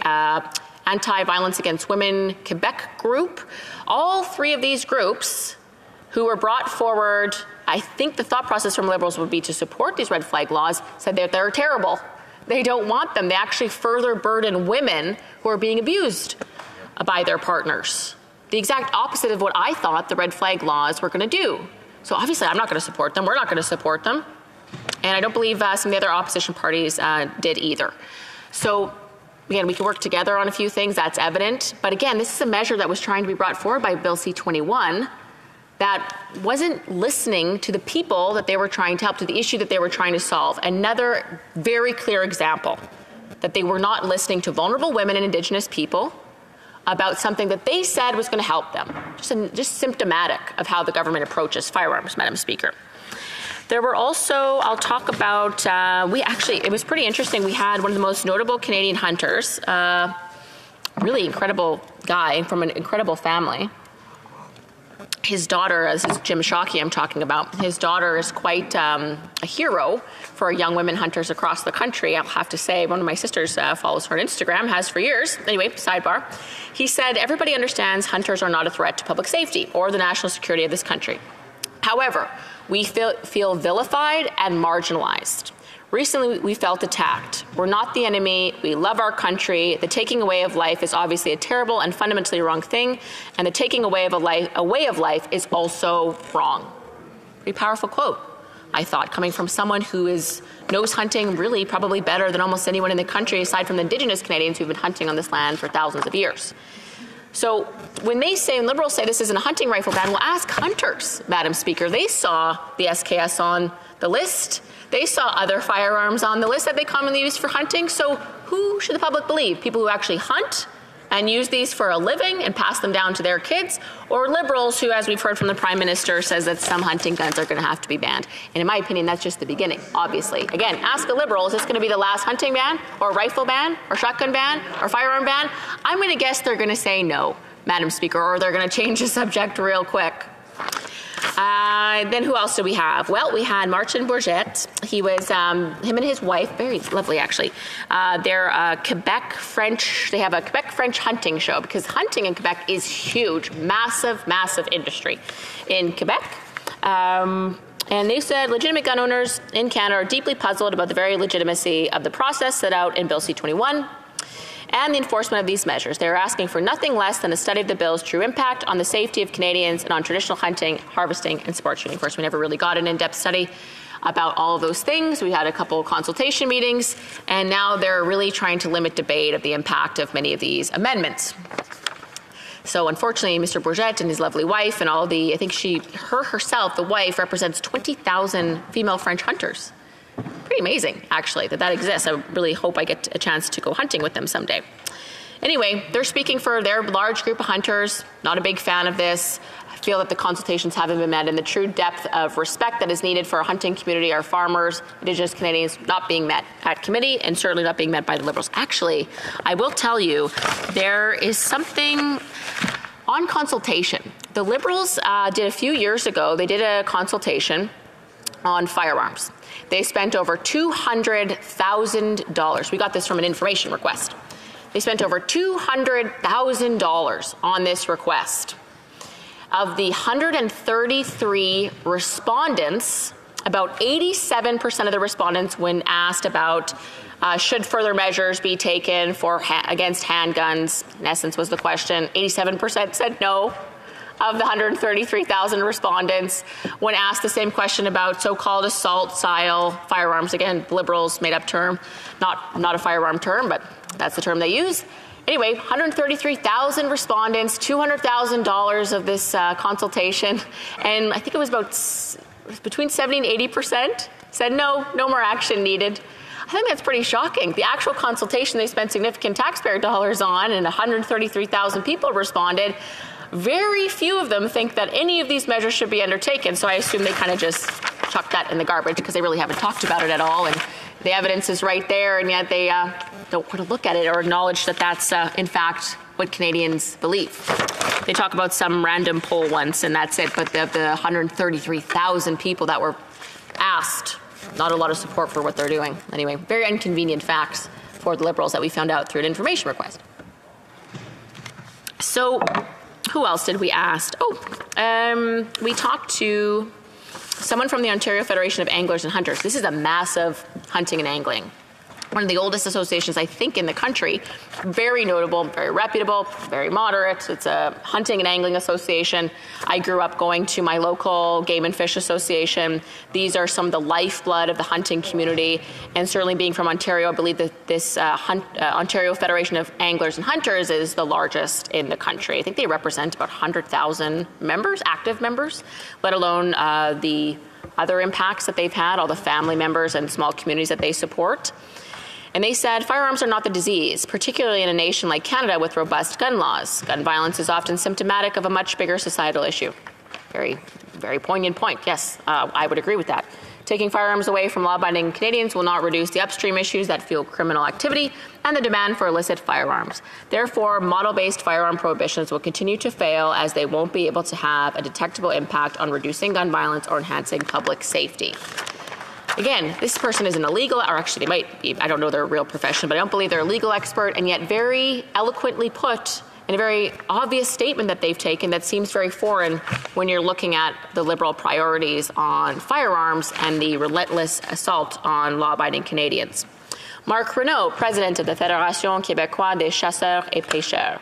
anti-violence against women Quebec group. All three of these groups who were brought forward, I think the thought process from Liberals would be to support these red flag laws, said that they're terrible. They don't want them. They actually further burden women who are being abused by their partners. The exact opposite of what I thought the red flag laws were going to do. So obviously I'm not going to support them. We're not going to support them. And I don't believe some of the other opposition parties did either. So again, we can work together on a few things. That's evident. But again, this is a measure that was trying to be brought forward by Bill C21 that wasn't listening to the people that they were trying to help, to the issue that they were trying to solve. Another very clear example that they were not listening to vulnerable women and Indigenous people about something that they said was going to help them. Just symptomatic of how the government approaches firearms, Madam Speaker. There were also, I'll talk about, it was pretty interesting. We had one of the most notable Canadian hunters, really incredible guy from an incredible family. His daughter, this is Jim Shockey I'm talking about, his daughter is quite a hero for young women hunters across the country. I'll have to say, one of my sisters follows her on Instagram, has for years. Anyway, sidebar. He said, everybody understands hunters are not a threat to public safety or the national security of this country. However, we feel vilified and marginalized. Recently, we felt attacked. We're not the enemy. We love our country. The taking away of life is obviously a terrible and fundamentally wrong thing, and the taking away of a way of life is also wrong. Pretty powerful quote, I thought, coming from someone who knows hunting really probably better than almost anyone in the country, aside from the Indigenous Canadians who've been hunting on this land for thousands of years. So when Liberals say this isn't a hunting rifle ban, well, ask hunters, Madam Speaker. They saw the SKS on the list. They saw other firearms on the list that they commonly use for hunting. So who should the public believe? People who actually hunt and use these for a living and pass them down to their kids, or liberals who, as we've heard from the Prime Minister, says that some hunting guns are going to have to be banned. And in my opinion, that's just the beginning, obviously. Again, ask a liberal, is this going to be the last hunting ban, or rifle ban, or shotgun ban, or firearm ban? I'm going to guess they're going to say no, Madam Speaker, or they're going to change the subject real quick. Then who else do we have? Well, we had Martin Bourget. He was, him and his wife, very lovely actually. They're Quebec French, they have a Quebec French hunting show, because hunting in Quebec is huge, massive, massive industry in Quebec. And they said legitimate gun owners in Canada are deeply puzzled about the very legitimacy of the process set out in Bill C21 and the enforcement of these measures. They are asking for nothing less than a study of the bill's true impact on the safety of Canadians and on traditional hunting, harvesting, and sport shooting. Of course, we never really got an in-depth study about all of those things. We had a couple consultation meetings, and now they're really trying to limit debate of the impact of many of these amendments. So unfortunately, Mr. Bourget and his lovely wife and all the, I think herself, the wife, represents 20,000 female French hunters. Pretty amazing, actually, that exists. I really hope I get a chance to go hunting with them someday. Anyway, they're speaking for their large group of hunters. Not a big fan of this. I feel that the consultations haven't been met, and the true depth of respect that is needed for our hunting community, our farmers, Indigenous Canadians, not being met at committee, and certainly not being met by the Liberals. Actually, I will tell you, there is something on consultation. The Liberals did a few years ago, they did a consultation on firearms. They spent over $200,000. We got this from an information request. They spent over $200,000 on this request. Of the 133 respondents, about 87% of the respondents, when asked about should further measures be taken for against handguns, in essence was the question, 87% said no. Of the 133,000 respondents, when asked the same question about so-called assault-style firearms, again, Liberals made-up term, not a firearm term, but that's the term they use. Anyway, 133,000 respondents, $200,000 of this consultation, and I think it was about between 70 and 80% said no more action needed. I think that's pretty shocking. The actual consultation they spent significant taxpayer dollars on, and 133,000 people responded. Very few of them think that any of these measures should be undertaken, so I assume they kind of just chucked that in the garbage because they really haven't talked about it at all, and the evidence is right there, and yet they don't want to look at it or acknowledge that that's, in fact, what Canadians believe. They talk about some random poll once, and that's it, but of the 133,000 people that were asked, not a lot of support for what they're doing. Anyway, very inconvenient facts for the Liberals that we found out through an information request. So, who else did we ask? We talked to someone from the Ontario Federation of Anglers and Hunters. This is a massive hunting and angling. One of the oldest associations, I think, in the country. Very notable, very reputable, very moderate. It's a hunting and angling association. I grew up going to my local Game and Fish Association. These are some of the lifeblood of the hunting community. And certainly being from Ontario, I believe that this Ontario Federation of Anglers and Hunters is the largest in the country. I think they represent about 100,000 members, active members, let alone the other impacts that they've had, all the family members and small communities that they support. And they said firearms are not the disease, particularly in a nation like Canada with robust gun laws. Gun violence is often symptomatic of a much bigger societal issue. Very, very poignant point. Yes, I would agree with that. Taking firearms away from law-abiding Canadians will not reduce the upstream issues that fuel criminal activity and the demand for illicit firearms. Therefore, model-based firearm prohibitions will continue to fail as they won't be able to have a detectable impact on reducing gun violence or enhancing public safety. Again, this person isn't a legal, or actually they might be, I don't know their real profession, but I don't believe they're a legal expert, and yet very eloquently put in a very obvious statement that they've taken that seems very foreign when you're looking at the Liberal priorities on firearms and the relentless assault on law-abiding Canadians. Marc Renaud, president of the Fédération Québécoise des Chasseurs et Pêcheurs.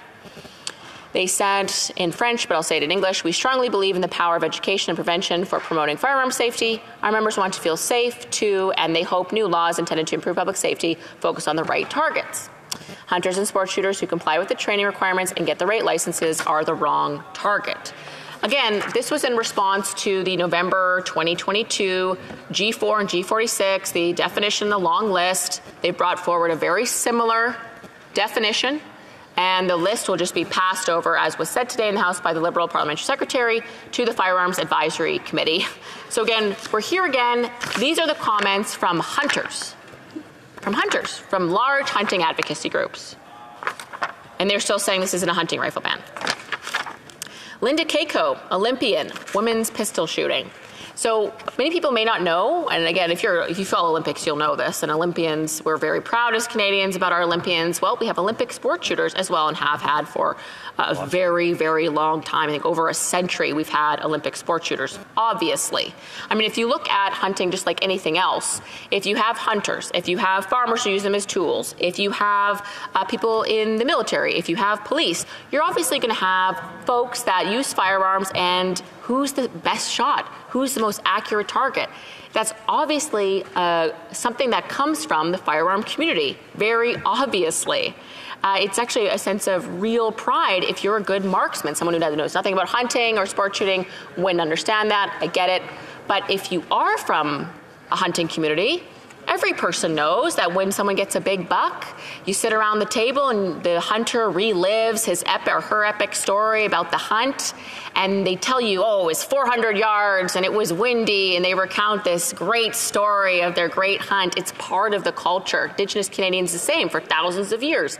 They said in French, but I'll say it in English, we strongly believe in the power of education and prevention for promoting firearm safety. Our members want to feel safe, too, and they hope new laws intended to improve public safety focus on the right targets. Hunters and sport shooters who comply with the training requirements and get the right licenses are the wrong target. Again, this was in response to the November 2022 G4 and G46, the definition, the long list. They brought forward a very similar definition And the list will just be passed over, as was said today in the House by the Liberal Parliamentary Secretary, to the Firearms Advisory Committee. So again, we're here again. These are the comments from hunters, from large hunting advocacy groups. And they're still saying this isn't a hunting rifle ban. Linda Keiko, Olympian, women's pistol shooting. So many people may not know, and again, if you follow Olympics, you'll know this, and Olympians, we're very proud as Canadians about our Olympians. Well, we have Olympic sport shooters as well, and have had for a very, very long time. I think over a century we've had Olympic sport shooters, obviously. I mean, if you look at hunting just like anything else, if you have hunters, if you have farmers who use them as tools, if you have people in the military, if you have police, you're obviously going to have folks that use firearms, and who's the best shot? Who's the most accurate target? That's obviously something that comes from the firearm community, very obviously. It's actually a sense of real pride if you're a good marksman, someone who knows nothing about hunting or sport shooting wouldn't understand that, I get it. But if you are from a hunting community, every person knows that when someone gets a big buck, you sit around the table and the hunter relives his epic or her epic story about the hunt, and they tell you, oh, it was 400 yards and it was windy, and they recount this great story of their great hunt. It's part of the culture. Indigenous Canadians the same for thousands of years.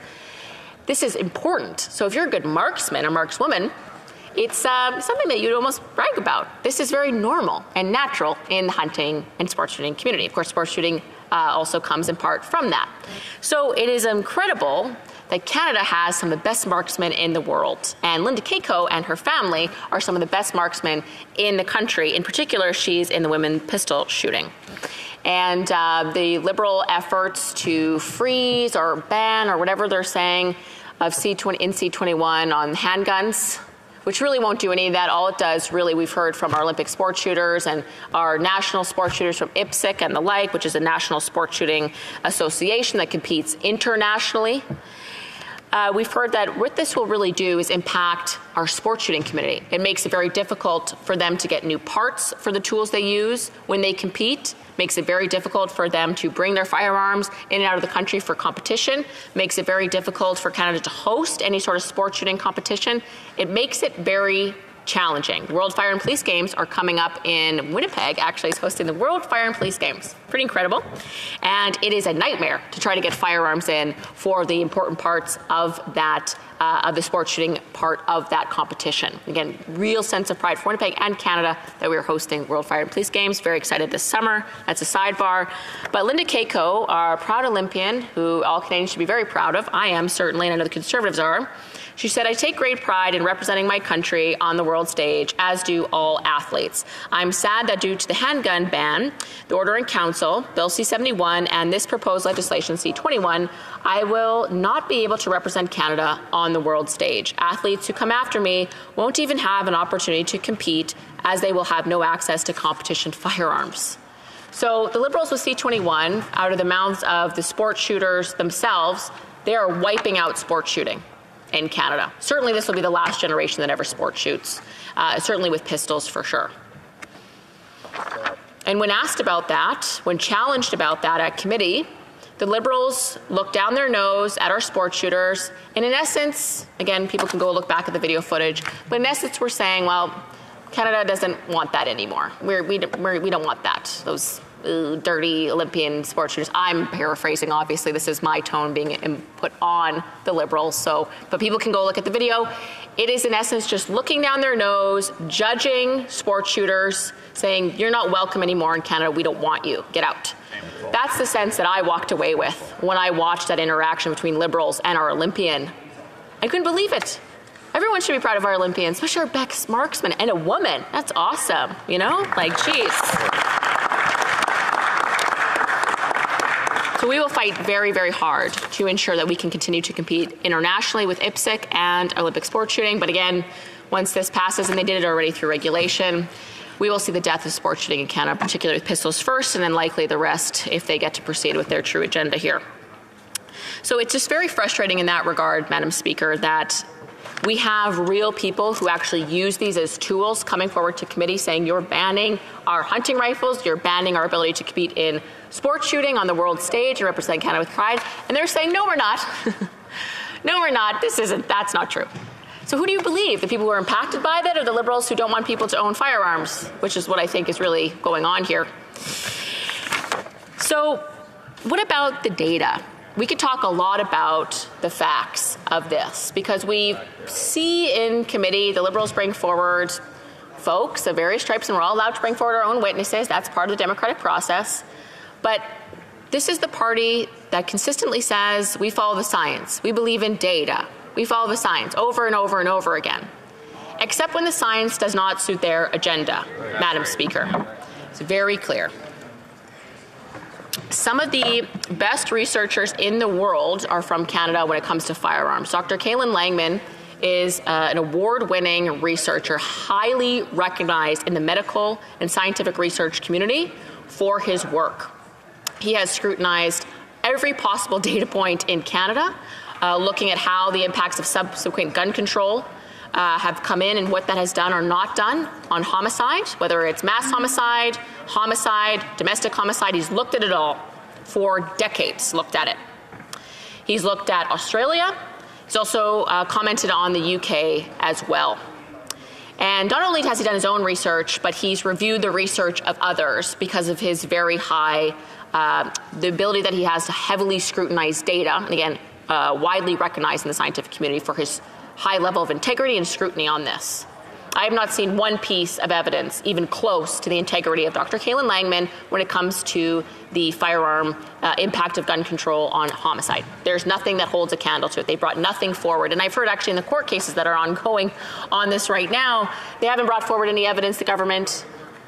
This is important. So if you're a good marksman or markswoman, it's something that you'd almost brag about. This is very normal and natural in the hunting and sport shooting community. Of course, sport shooting also comes in part from that. So it is incredible that Canada has some of the best marksmen in the world. And Linda Keiko and her family are some of the best marksmen in the country. In particular, she's in the women pistol shooting. And the Liberal efforts to freeze or ban or whatever they're saying of C21 on handguns, which really won't do any of that. All it does, really, we've heard from our Olympic sport shooters and our national sport shooters from IPSC and the like, which is a national sport shooting association that competes internationally. We've heard that what this will really do is impact our sport shooting community. It makes it very difficult for them to get new parts for the tools they use when they compete. Makes it very difficult for them to bring their firearms in and out of the country for competition. Makes it very difficult for Canada to host any sort of sport shooting competition. It makes it very challenging. The World Fire and Police Games are coming up in Winnipeg. Actually, is hosting the World Fire and Police Games. Pretty incredible. And it is a nightmare to try to get firearms in for the important parts of that, of the sport shooting part of that competition. Again, real sense of pride for Winnipeg and Canada that we are hosting World Fire and Police Games. Very excited this summer. That's a sidebar. But Linda Keiko, our proud Olympian, who all Canadians should be very proud of, I am certainly, and I know the Conservatives are, she said, I take great pride in representing my country on the world stage, as do all athletes. I'm sad that due to the handgun ban, the Order in Council, Bill C21, and this proposed legislation, C21, I will not be able to represent Canada on the world stage. Athletes who come after me won't even have an opportunity to compete, as they will have no access to competition firearms. So the Liberals with C21, out of the mouths of the sport shooters themselves, they are wiping out sport shooting in Canada. Certainly this will be the last generation that ever sport shoots, certainly with pistols for sure. And when asked about that, when challenged about that at committee, the Liberals looked down their nose at our sport shooters, and in essence, again, people can go look back at the video footage, but in essence we're saying, well, Canada doesn't want that anymore. We don't want that, those dirty Olympian sport shooters. I'm paraphrasing, obviously. This is my tone being put on the Liberals. So, but people can go look at the video. It is in essence just looking down their nose, judging sport shooters, saying, you're not welcome anymore in Canada. We don't want you. Get out. That's the sense that I walked away with when I watched that interaction between Liberals and our Olympian. I couldn't believe it. Everyone should be proud of our Olympians, especially our best marksman and a woman. That's awesome, you know? Like, geez. So we will fight very, very hard to ensure that we can continue to compete internationally with IPSC and Olympic sport shooting. But again, once this passes, and they did it already through regulation, we will see the death of sport shooting in Canada, particularly with pistols first, and then likely the rest if they get to proceed with their true agenda here. So it's just very frustrating in that regard, Madam Speaker, that we have real people who actually use these as tools coming forward to committee saying you're banning our hunting rifles, you're banning our ability to compete in sport shooting on the world stage and represent Canada with pride. And they're saying, no, we're not. No, we're not. That's not true. So who do you believe? The people who are impacted by that, or the Liberals who don't want people to own firearms, which is what I think is really going on here. So what about the data? We could talk a lot about the facts of this, because we see in committee the Liberals bring forward folks of various stripes, and we're all allowed to bring forward our own witnesses. That's part of the democratic process. But this is the party that consistently says we follow the science. We believe in data. We follow the science over and over and over again, except when the science does not suit their agenda, Madam Speaker. It's very clear. Some of the best researchers in the world are from Canada when it comes to firearms. Dr. Kaylin Langman is an award-winning researcher, highly recognized in the medical and scientific research community for his work. He has scrutinized every possible data point in Canada, looking at how the impacts of subsequent gun control have come in and what that has done or not done on homicide, whether it's mass homicide, domestic homicide. He's looked at it all for decades, looked at it. He's looked at Australia. He's also commented on the UK as well. And not only has he done his own research, but he's reviewed the research of others because of his very high, the ability that he has to heavily scrutinize data, and again, widely recognized in the scientific community for his high level of integrity and scrutiny on this. I have not seen one piece of evidence even close to the integrity of Dr. Kaylin Langman when it comes to the firearm impact of gun control on homicide. There's nothing that holds a candle to it. They brought nothing forward. And I've heard actually in the court cases that are ongoing on this right now, they haven't brought forward any evidence, the government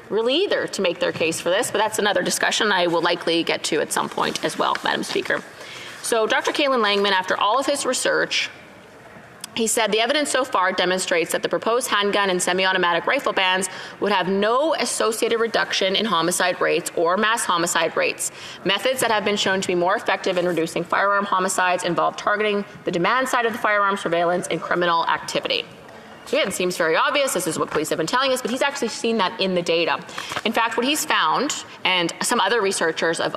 really either, to make their case for this. But that's another discussion I will likely get to at some point as well, Madam Speaker. So Dr. Kaylin Langman, after all of his research, he said the evidence so far demonstrates that the proposed handgun and semi-automatic rifle bans would have no associated reduction in homicide rates or mass homicide rates. Methods that have been shown to be more effective in reducing firearm homicides involve targeting the demand side of the firearm surveillance and criminal activity. Again, it seems very obvious. This is what police have been telling us, but he's actually seen that in the data. In fact, what he's found, and some other researchers of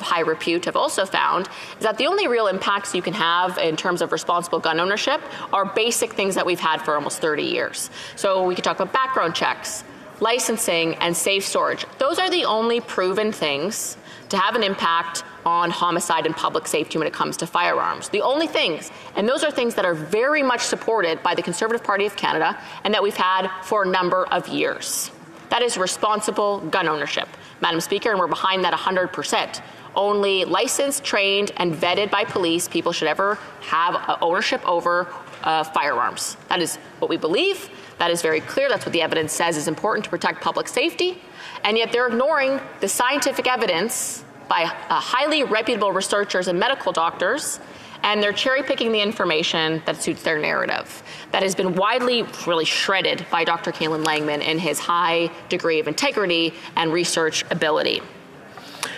high repute have also found, is that the only real impacts you can have in terms of responsible gun ownership are basic things that we've had for almost 30 years. So we could talk about background checks, licensing, and safe storage. Those are the only proven things to have an impact on homicide and public safety when it comes to firearms. The only things, and those are things that are very much supported by the Conservative Party of Canada and that we've had for a number of years. That is responsible gun ownership, Madam Speaker, and we're behind that 100%. Only licensed, trained, and vetted by police people should ever have ownership over firearms. That is what we believe. That is very clear. That's what the evidence says is important to protect public safety. And yet they're ignoring the scientific evidence by highly reputable researchers and medical doctors, and they're cherry-picking the information that suits their narrative. That has been widely, really shredded by Dr. Kaylin Langman in his high degree of integrity and research ability.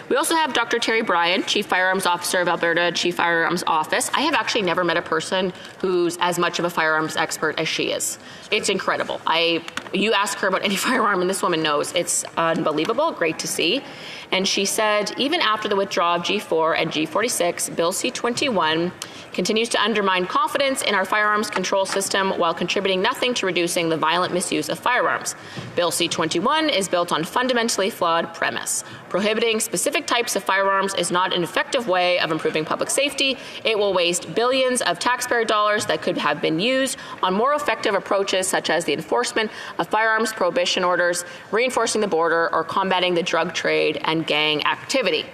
We also have Dr. Terry Bryan, Chief Firearms Officer of Alberta Chief Firearms Office. I have actually never met a person who's as much of a firearms expert as she is. It's incredible. You ask her about any firearm and this woman knows. It's unbelievable, great to see. And she said, even after the withdrawal of G4 and G46, Bill C21 continues to undermine confidence in our firearms control system while contributing nothing to reducing the violent misuse of firearms. Bill C21 is built on fundamentally flawed premise. Prohibiting specific types of firearms is not an effective way of improving public safety. It will waste billions of taxpayer dollars that could have been used on more effective approaches such as the enforcement of firearms prohibition orders, reinforcing the border, or combating the drug trade and gang activity.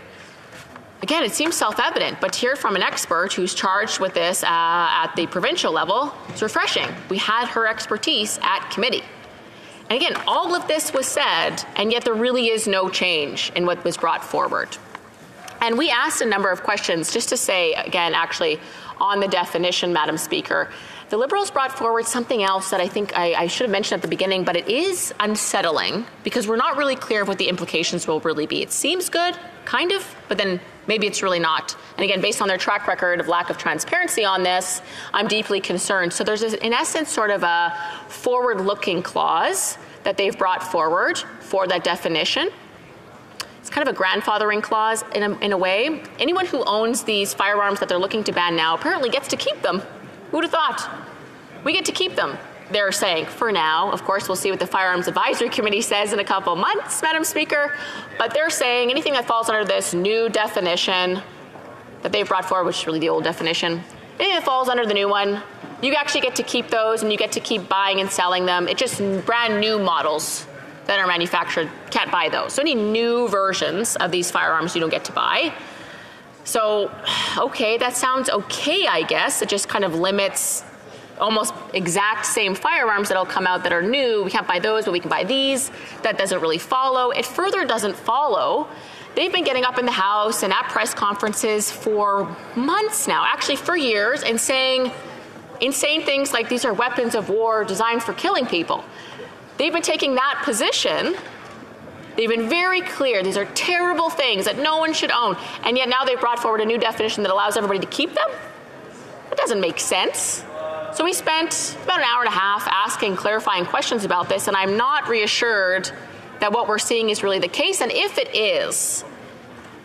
Again, it seems self-evident, but to hear from an expert who's charged with this at the provincial level is refreshing. We had her expertise at committee. And again, all of this was said, and yet there really is no change in what was brought forward. And we asked a number of questions just to say, again, actually, on the definition, Madam Speaker. The Liberals brought forward something else that I think I should have mentioned at the beginning, but it is unsettling because we're not really clear of what the implications will really be. It seems good, kind of, but then maybe it's really not. And again, based on their track record of lack of transparency on this, I'm deeply concerned. So there's, in essence, sort of a forward-looking clause that they've brought forward for that definition. It's kind of a grandfathering clause in a way. Anyone who owns these firearms that they're looking to ban now apparently gets to keep them Who'd have thought? We get to keep them, they're saying, for now. Of course, we'll see what the Firearms Advisory Committee says in a couple months, Madam Speaker. But they're saying anything that falls under this new definition that they've brought forward, which is really the old definition, anything that falls under the new one, you actually get to keep those and you get to keep buying and selling them. It's just brand new models that are manufactured, can't buy those. So any new versions of these firearms you don't get to buy. So, okay, that sounds okay, I guess. It just kind of limits almost exact same firearms that'll come out that are new. We can't buy those, but we can buy these. That doesn't really follow. It further doesn't follow. They've been getting up in the House and at press conferences for months now, actually for years, and saying insane things like these are weapons of war designed for killing people. They've been taking that position. They've been very clear. These are terrible things that no one should own. And yet now they've brought forward a new definition that allows everybody to keep them? That doesn't make sense. So we spent about an hour and a half asking clarifying questions about this, and I'm not reassured that what we're seeing is really the case. And if it is,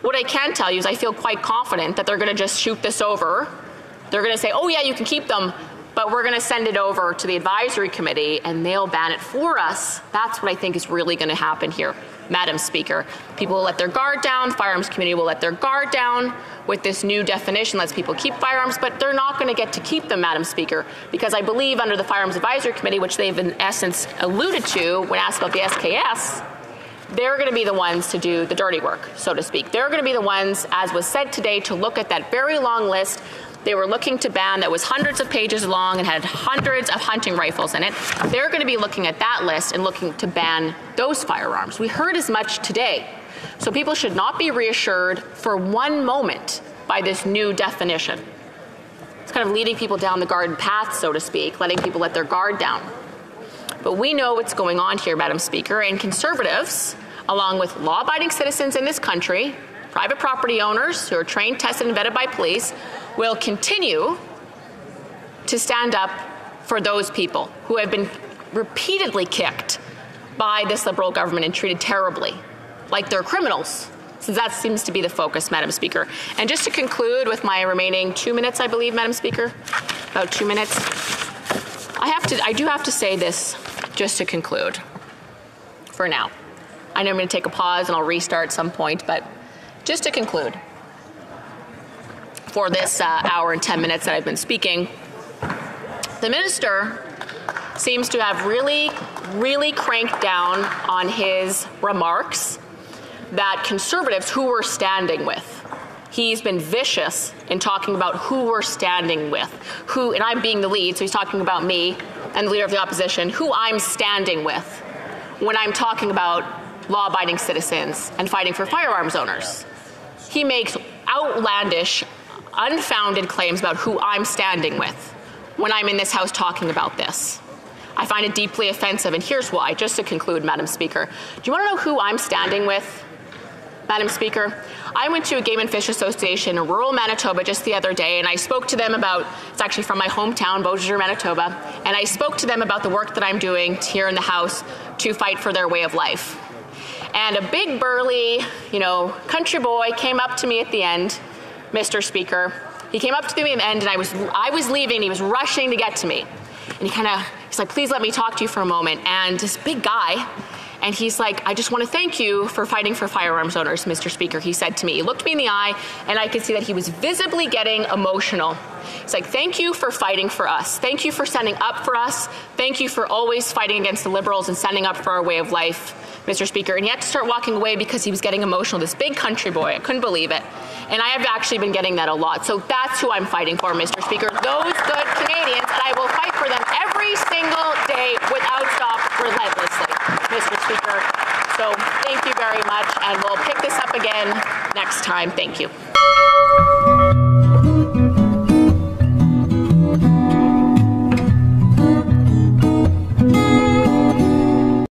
what I can tell you is I feel quite confident that they're going to just shoot this over. They're going to say, oh yeah, you can keep them, but we're going to send it over to the advisory committee and they'll ban it for us. That's what I think is really going to happen here, Madam Speaker. People will let their guard down, the firearms community will let their guard down with this new definition, lets people keep firearms, but they're not going to get to keep them, Madam Speaker, because I believe under the Firearms Advisory Committee, which they've in essence alluded to when asked about the SKS, they're going to be the ones to do the dirty work, so to speak. They're going to be the ones, as was said today, to look at that very long list they were looking to ban that was hundreds of pages long and had hundreds of hunting rifles in it. They're going to be looking at that list and looking to ban those firearms. We heard as much today. So people should not be reassured for one moment by this new definition. It's kind of leading people down the garden path, so to speak, letting people let their guard down. But we know what's going on here, Madam Speaker, and conservatives, along with law-abiding citizens in this country, private property owners who are trained, tested, and vetted by police, will continue to stand up for those people who have been repeatedly kicked by this Liberal government and treated terribly, like they're criminals, since that seems to be the focus, Madam Speaker. And just to conclude with my remaining 2 minutes, I believe, Madam Speaker, about 2 minutes, I do have to say this just to conclude for now. I know I'm going to take a pause and I'll restart at some point, but just to conclude, for this hour and 10 minutes that I've been speaking, the minister seems to have really cranked down on his remarks that conservatives who we're standing with. He's been vicious in talking about who we're standing with, and I'm being the lead, so he's talking about me and the leader of the opposition, who I'm standing with when I'm talking about law-abiding citizens and fighting for firearms owners. He makes outlandish, unfounded claims about who I'm standing with when I'm in this House talking about this. I find it deeply offensive, and here's why, just to conclude, Madam Speaker. Do you want to know who I'm standing with, Madam Speaker? I went to a Game and Fish Association in rural Manitoba just the other day, and I spoke to them about, it's actually from my hometown, Beausejour, Manitoba, and I spoke to them about the work that I'm doing here in the House to fight for their way of life. And a big burly, country boy came up to me at the end, Mr. Speaker. He came up to me at the end, and I was leaving, and he was rushing to get to me. And he's like, please let me talk to you for a moment. And this big guy, and he's like, I just want to thank you for fighting for firearms owners, Mr. Speaker, he said to me. He looked me in the eye, and I could see that he was visibly getting emotional. He's like, thank you for fighting for us. Thank you for standing up for us. Thank you for always fighting against the Liberals and standing up for our way of life, Mr. Speaker. And he had to start walking away because he was getting emotional, this big country boy. I couldn't believe it. And I have actually been getting that a lot. So that's who I'm fighting for, Mr. Speaker. Those good Canadians, and I will fight for them every single day without stop, relentlessly, Mr. Speaker. So thank you very much, and we'll pick this up again next time. Thank you.